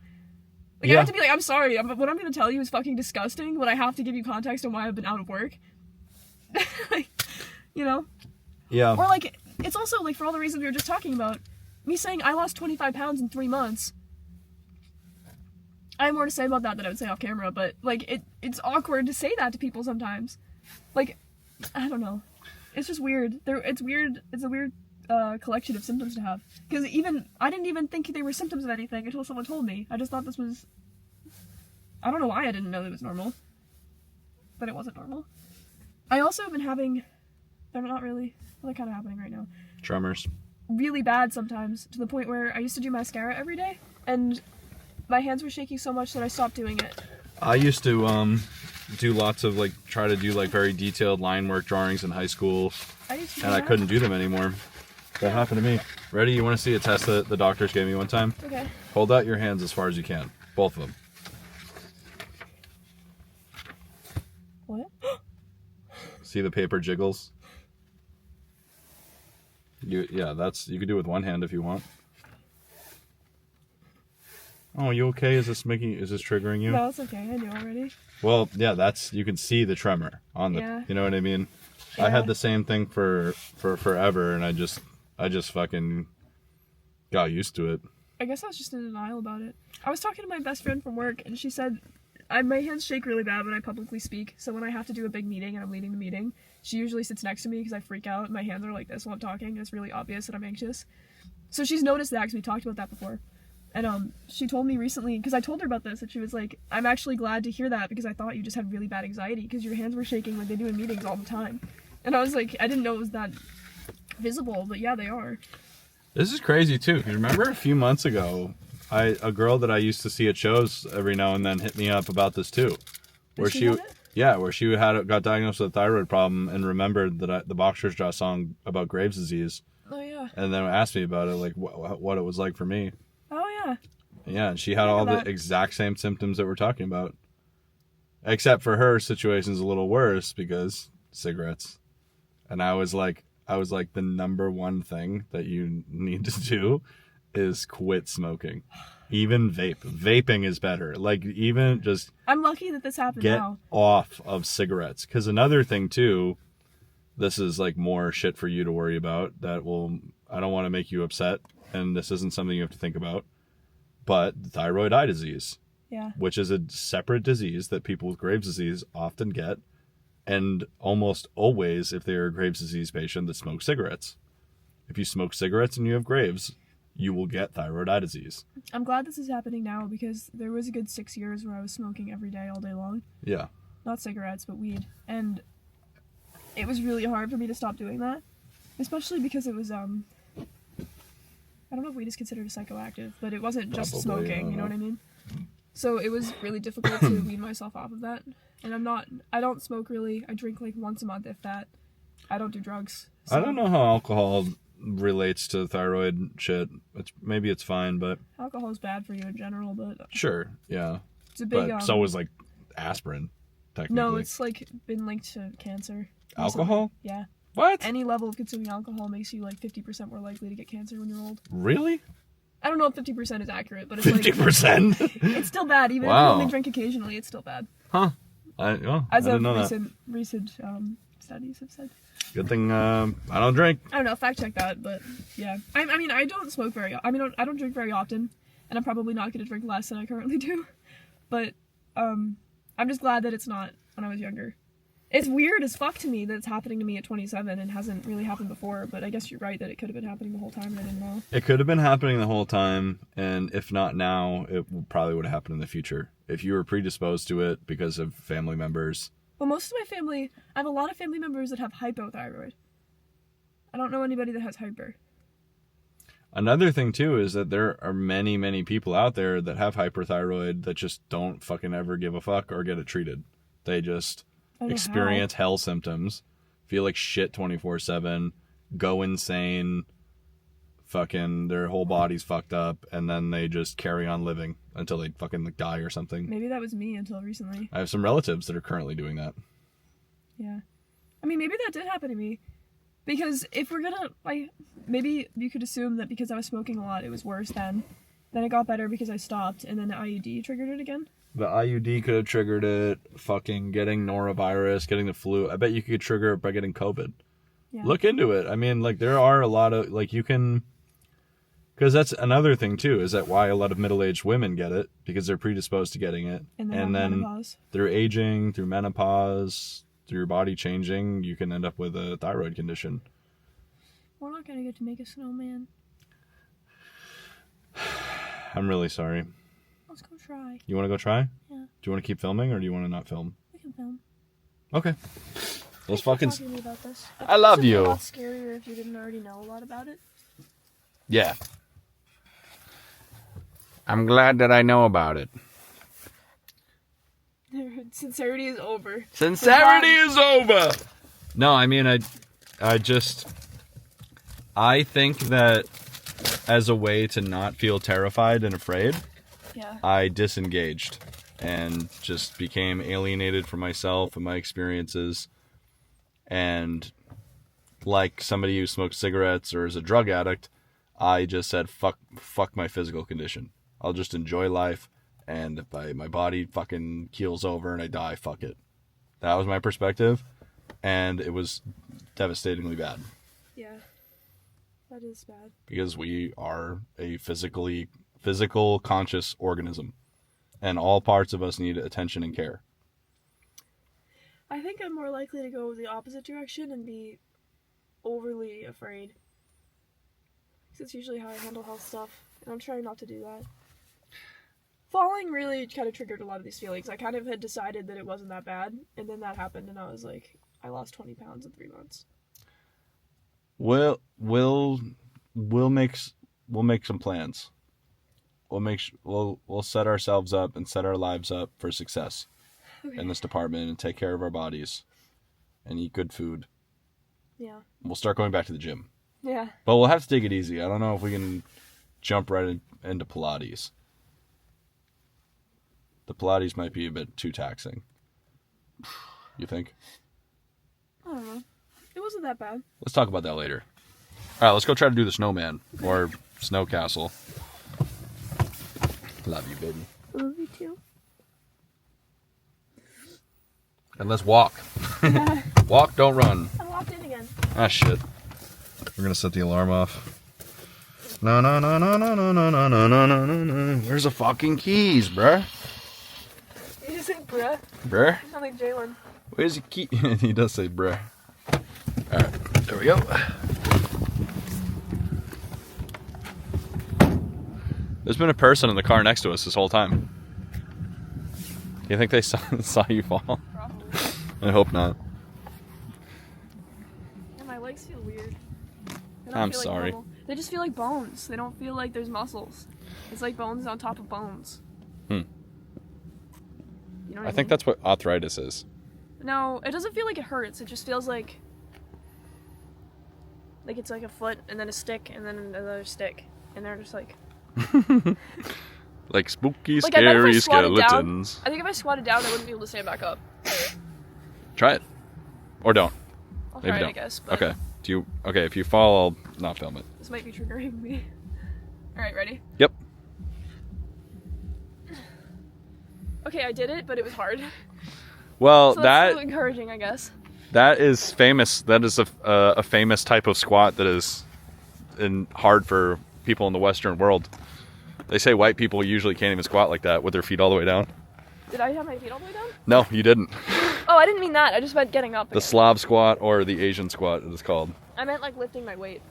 Like, I have to be like, I'm sorry, what I'm gonna tell you is fucking disgusting, but I have to give you context on why I've been out of work. Like, you know? Yeah. Or like, it's also like for all the reasons we were just talking about, me saying I lost 25 pounds in 3 months. I have more to say about that than I would say off camera, but like it's awkward to say that to people sometimes. Like, I don't know. It's just weird. It's weird. It's a weird collection of symptoms to have. Because I didn't even think they were symptoms of anything until someone told me. I just thought this was... I don't know why I didn't know it was normal. But it wasn't normal. I also have been having... They're not really... Well, they're kind of happening right now. Tremors. Really bad sometimes, to the point where I used to do mascara every day, and my hands were shaking so much that I stopped doing it. I used to do lots of try to do very detailed line work drawings in high school, I used to do and I that. couldn't do them anymore. That happened to me. Ready? You want to see a test that the doctors gave me one time? Okay. Hold out your hands as far as you can, both of them. What? See the paper jiggles? Yeah, you could do it with one hand if you want. Oh, you okay? Is this triggering you? No, it's okay. I knew already. Well, yeah, you can see the tremor on the, Yeah. you know what I mean? Yeah. I had the same thing for forever, and I just fucking got used to it. I guess I was just in denial about it. I was talking to my best friend from work, and she said, my hands shake really bad when I publicly speak, so when I have to do a big meeting and I'm leading the meeting, she usually sits next to me because I freak out. My hands are like this while I'm talking, and it's really obvious that I'm anxious. So she's noticed that because we talked about that before. And she told me recently, because I told her about this, and she was like, I'm actually glad to hear that because I thought you just had really bad anxiety because your hands were shaking like they do in meetings all the time. And I was like, I didn't know it was that visible, but yeah, they are. This is crazy too, because remember a few months ago, a girl that I used to see at shows every now and then hit me up about this too. Did she have it? Yeah, where she got diagnosed with a thyroid problem and remembered that the Boxer's Jaw song about Graves' disease. Oh yeah. And then asked me about it, like what it was like for me. Oh yeah. Yeah, and she had all the exact same symptoms that we're talking about. Except for her situation's a little worse because cigarettes. And I was like, the number one thing that you need to do is quit smoking. Even vape. Vaping is better. Even just I'm lucky that this happened get now. off of cigarettes. Because another thing too, this is more shit for you to worry about I don't want to make you upset, and this isn't something you have to think about, but thyroid eye disease. Yeah. Which is a separate disease that people with Graves' disease often get, and almost always, if they're a Graves' disease patient that smokes cigarettes. If you smoke cigarettes and you have Graves, you will get thyroid eye disease. I'm glad this is happening now because there was a good 6 years where I was smoking every day, all day long. Yeah. Not cigarettes, but weed. And it was really hard for me to stop doing that. Especially because it was, I don't know if weed is considered a psychoactive, but it wasn't just Probably, smoking, you know what I mean? So it was really difficult to wean myself off of that. And I don't smoke really. I drink once a month, if that. I don't do drugs. So. I don't know how alcohol relates to thyroid shit. Maybe it's fine, but Alcohol is bad for you in general, but sure, yeah. it's a big. But so is aspirin, technically. No, it's been linked to cancer. Alcohol? Yeah. What? Any level of consuming alcohol makes you 50% more likely to get cancer when you're old. Really? I don't know if 50% is accurate, but it's 50%? it's still bad. Even if you Wow. only drink occasionally, it's still bad. Huh. I didn't know recent studies have said. Good thing I don't drink. I don't know, fact check that, but yeah. I mean, I don't smoke I don't drink very often, and I'm probably not going to drink less than I currently do. But I'm just glad that it's not when I was younger. It's weird as fuck to me that it's happening to me at 27 and hasn't really happened before, but I guess you're right that it could have been happening the whole time and I didn't know. It could have been happening the whole time, and if not now, it probably would have happened in the future. If you were predisposed to it because of family members. Well, most of my family, I have a lot of family members that have hypothyroid. I don't know anybody that has hyper. Another thing, too, is that there are many, many people out there that have hyperthyroid that just don't fucking ever give a fuck or get it treated. They just experience hell symptoms, feel like shit 24/7, go insane, fucking their whole body's fucked up, and then they just carry on living until they fucking die or something. Maybe that was me until recently. I have some relatives that are currently doing that. Yeah. I mean, maybe that did happen to me. Because if we're gonna, maybe you could assume that because I was smoking a lot, it was worse then. Then it got better because I stopped, and then the IUD triggered it again. The IUD could have triggered it, fucking getting norovirus, getting the flu. I bet you could trigger it by getting COVID. Yeah. Look into it. I mean, there are a lot of, you can... Because that's another thing, too, is that why a lot of middle-aged women get it, because they're predisposed to getting it. And then menopause. Through aging, through menopause, through your body changing, you can end up with a thyroid condition. We're not gonna get to make a snowman. I'm really sorry. Let's go try. You want to go try? Yeah. Do you want to keep filming, or do you want to not film? We can film. Okay. Thanks Let's for fucking... talking to me about this. I love It'd be you. a lot scarier if you didn't already know a lot about it. Yeah. I'm glad that I know about it. Sincerity is over. Sincerity is over. No, I mean, I think that as a way to not feel terrified and afraid, Yeah. I disengaged and just became alienated from myself and my experiences. And like somebody who smokes cigarettes or is a drug addict, I just said, fuck my physical condition. I'll just enjoy life. And if my body fucking keels over and I die, fuck it. That was my perspective. And it was devastatingly bad. Yeah. That is bad. Because we are a physical conscious organism. And all parts of us need attention and care. I think I'm more likely to go the opposite direction and be overly afraid. Because it's usually how I handle health stuff. And I'm trying not to do that. Falling really kind of triggered a lot of these feelings. I kind of had decided that it wasn't that bad. And then that happened and I was like, I lost 20 pounds in 3 months. We'll make some plans. We'll set ourselves up and set our lives up for success in this department and take care of our bodies and eat good food. Yeah. We'll start going back to the gym. Yeah. But we'll have to take it easy. I don't know if we can jump right into Pilates. The Pilates might be a bit too taxing. You think? I don't know. It wasn't that bad. Let's talk about that later. All right, let's go try to do the snowman or snow castle. Love you, baby. Love you too. And let's walk. Walk, don't run. I walked in again. Ah, shit. We're gonna set the alarm off. No. Where's the fucking keys, bruh? You just say bruh. Bruh? You sound like Jalen. Where's the key? He does say bruh. Alright, there we go. There's been a person in the car next to us this whole time. You think they saw you fall? Probably. I hope not. And my legs feel weird. They don't I'm feel like sorry. normal. They just feel like bones. They don't feel like there's muscles. It's like bones on top of bones. Hmm. You know what I think mean? that's what arthritis is. No, it doesn't feel like it hurts. It just feels like it's like a foot and then a stick and then another stick. And they're just like... Like spooky, Like, I bet if I scary squatted down- skeletons. I think if I squatted down, I wouldn't be able to stand back up. Try it. Or don't. I'll Maybe try it, don't. I guess. But Okay. Okay, if you fall, I'll not film it. This might be triggering me. Alright, ready? Yep. Okay, I did it, but it was hard. Well, So that's still encouraging, I guess. that is famous. That is a famous type of squat that is hard for people in the Western world. They say white people usually can't even squat like that with their feet all the way down. Did I have my feet all the way down? No, you didn't. Oh, I didn't mean that. I just meant getting up The again. Slav squat or the Asian squat, it is called. I meant like lifting my weight.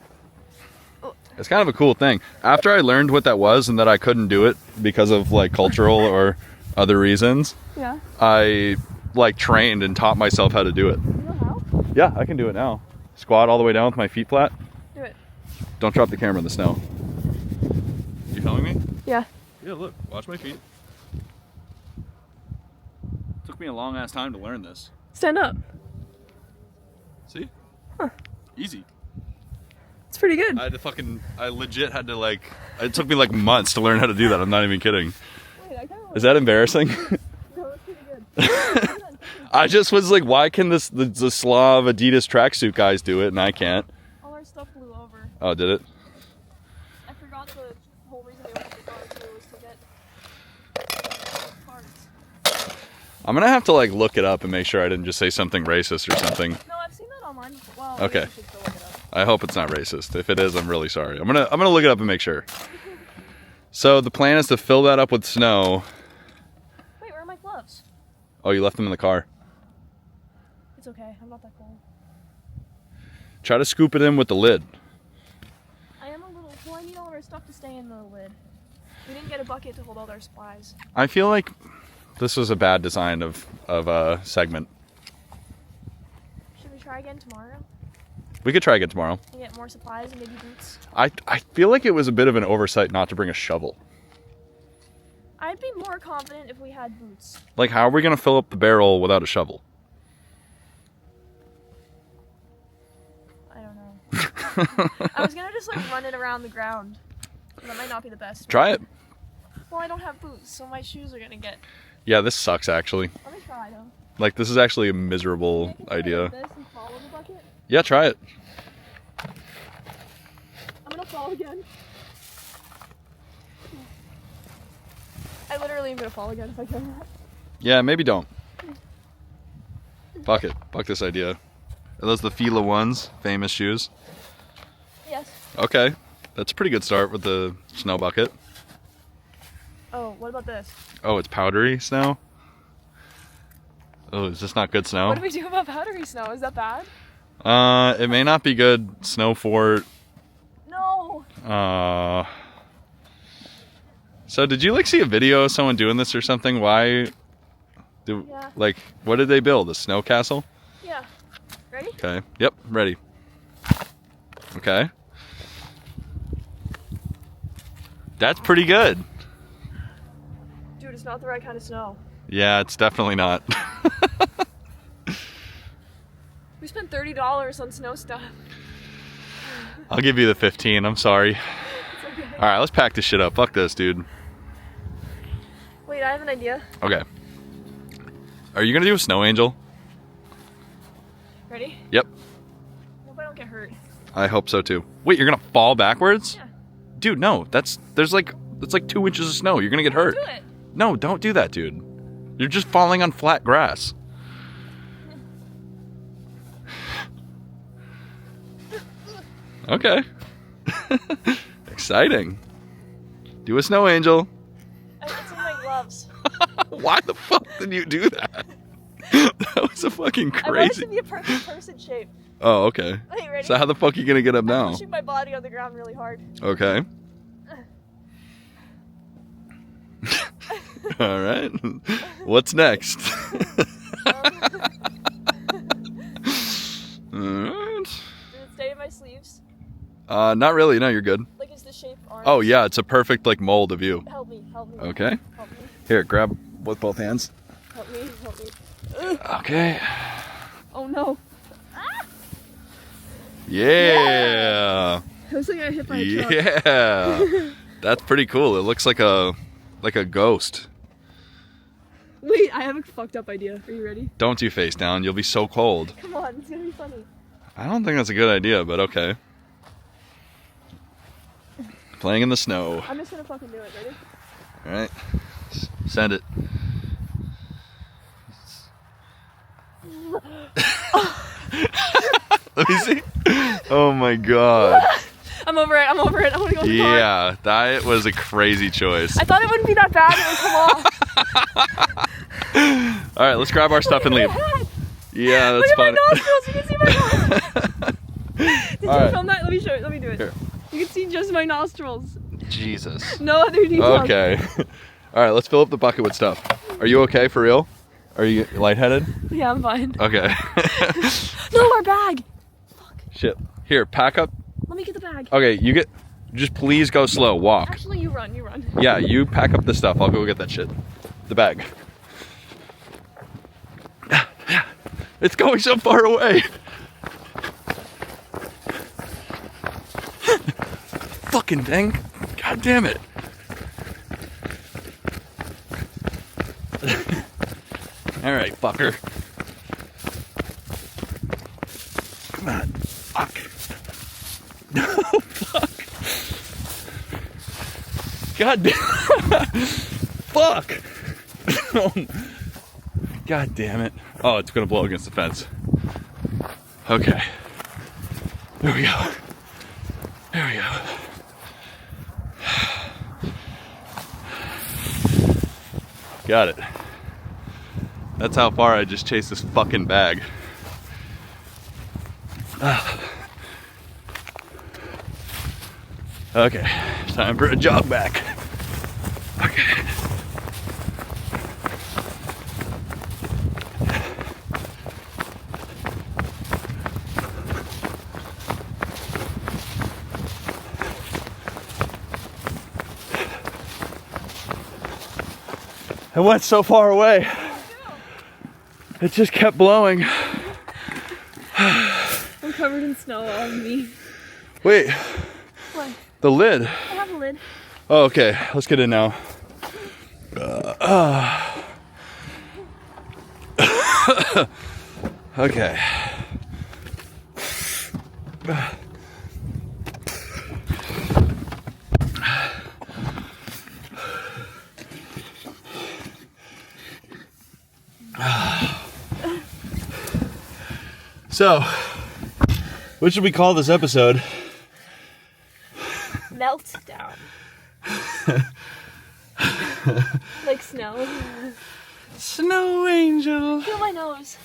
It's kind of a cool thing. After I learned what that was and that I couldn't do it because of like cultural or other reasons, Yeah. I like trained and taught myself how to do it. You know how? Yeah, I can do it now. Squat all the way down with my feet flat. Do it. Don't drop the camera in the snow. You filming me? Yeah. Yeah, look, watch my feet. Took me a long ass time to learn this. Stand up. See? Huh. Easy. It's pretty good. I legit had to like, it took me like months to learn how to do that. I'm not even kidding. Wait, I kind of Is that embarrassing? No, it's pretty good. I just was like, why can the Slav Adidas tracksuit guys do it and I can't? All our stuff blew over. Oh, did it? I forgot the whole reason they opened the car too was to get parts. I'm gonna have to like look it up and make sure I didn't just say something racist or something. No, I've seen that online before. Well, Okay. maybe you should still look it up. I hope it's not racist. If it is, I'm really sorry. I'm gonna look it up and make sure. So the plan is to fill that up with snow. Wait, where are my gloves? Oh, you left them in the car. It's okay. I'm not that cold. Try to scoop it in with the lid. I am a little. Well, I need all of our stuff to stay in the lid. We didn't get a bucket to hold all our supplies. I feel like this was a bad design of a segment. Should we try again tomorrow We could try again tomorrow. and get more supplies and maybe boots? I feel like it was a bit of an oversight not to bring a shovel. I'd be more confident if we had boots. Like, how are we gonna fill up the barrel without a shovel? I don't know. I was gonna just like run it around the ground. That might not be the best. Try it. Well, I don't have boots, so my shoes are gonna get. Yeah, this sucks actually. Let me try though. Like, this is actually a miserable idea. Like this and follow the bucket. Yeah, try it. I'm gonna fall again. I literally am gonna fall again if I can. Yeah, maybe don't. Fuck it. Fuck this idea. Are those the Fila ones? Famous shoes? Yes. Okay. That's a pretty good start with the snow bucket. Oh, what about this? Oh, it's powdery snow? Oh, is this not good snow? What do we do about powdery snow? Is that bad? It may not be good snow for... No. So did you like see a video of someone doing this or something? Why? Yeah. Like, what did they build? A snow castle? Yeah. Ready? Okay. Yep, ready. Okay. That's pretty good. Dude, it's not the right kind of snow. Yeah, it's definitely not. We spent $30 on snow stuff. I'll give you the 15. I'm sorry. It's okay. All right, let's pack this shit up. Fuck this, dude. Wait, I have an idea. Okay. Are you gonna do a snow angel? Ready? Yep. Hope I don't get hurt. I hope so too. Wait, you're gonna fall backwards? Yeah. Dude, no. That's like 2 inches of snow. You're gonna get hurt. Do it. No, don't do that, dude. You're just falling on flat grass. Okay. Exciting. Do a snow angel. It's in my gloves. Why the fuck did you do that? That was a fucking I want it crazy. to be a perfect person shape. Oh, okay. Wait, ready? So how the fuck are you gonna get up I'm now? pushing my body on the ground really hard. Okay. All right. What's next? Alright. Does it stay in my sleeves? Not really. No, you're good. Like, is the shape arms? Oh yeah, it's a perfect like mold of you. Help me, help me. Okay. Help me, Here, grab with both hands. help me, help me. Okay. Oh no. Yeah. It looks like I hit by a truck. Yeah. That's pretty cool. It looks like a ghost. Wait, I have a fucked up idea. Are you ready? Don't do face down. You'll be so cold. Come on, it's gonna be funny. I don't think that's a good idea, but okay. Playing in the snow. I'm just gonna fucking do it. Ready? All right. Send it. Let me see. Oh my god. I'm over it. I'm over it. I wanna go in the car. Yeah, that was a crazy choice. I thought it wouldn't be that bad. It would come off. All right, let's grab our stuff and leave. Look at my head. Yeah, that's Look fun. at my nostrils. You can see my nostrils. Did you Alright. film that? Let me show it. Let me do it. Here. You can see just my nostrils. Jesus. No other details. Okay. All right, let's fill up the bucket with stuff. Are you okay for real? Are you lightheaded? Yeah, I'm fine. Okay. No, our bag. Fuck. Shit. Here, pack up. Let me get the bag. Okay, you get. Just please go slow. Walk. Actually, you run. You run. Yeah, you pack up the stuff. I'll go get that shit. The bag. It's going so far away. Fucking thing. God damn it. All right, fucker. Come on. Fuck. No, fuck. God damn. Fuck. God damn it. Oh, it's gonna blow against the fence. Okay. There we go. There we go. Got it. That's how far I just chased this fucking bag. Okay, time for a jog back. Okay. It went so far away. It just kept blowing. I'm covered in snow on me. Wait, What? the lid. I have a lid. Oh, okay, let's get in now. Okay. So, what should we call this episode? Meltdown. Like snow. Snow Angel. Feel my nose.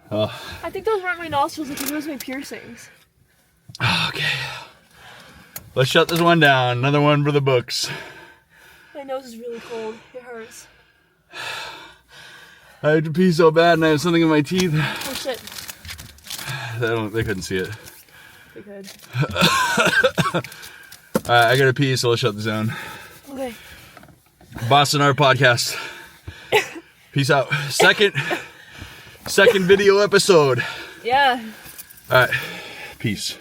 Oh, I think those weren't my nostrils. I think those were my piercings. okay. Let's shut this one down. Another one for the books. My nose is really cold. It hurts. I had to pee so bad and I have something in my teeth. Oh shit. They couldn't see it. We could. I gotta pee, so let's shut this down. Okay. Boston Art Podcast. Peace out. Second video episode. Yeah. All right. Peace.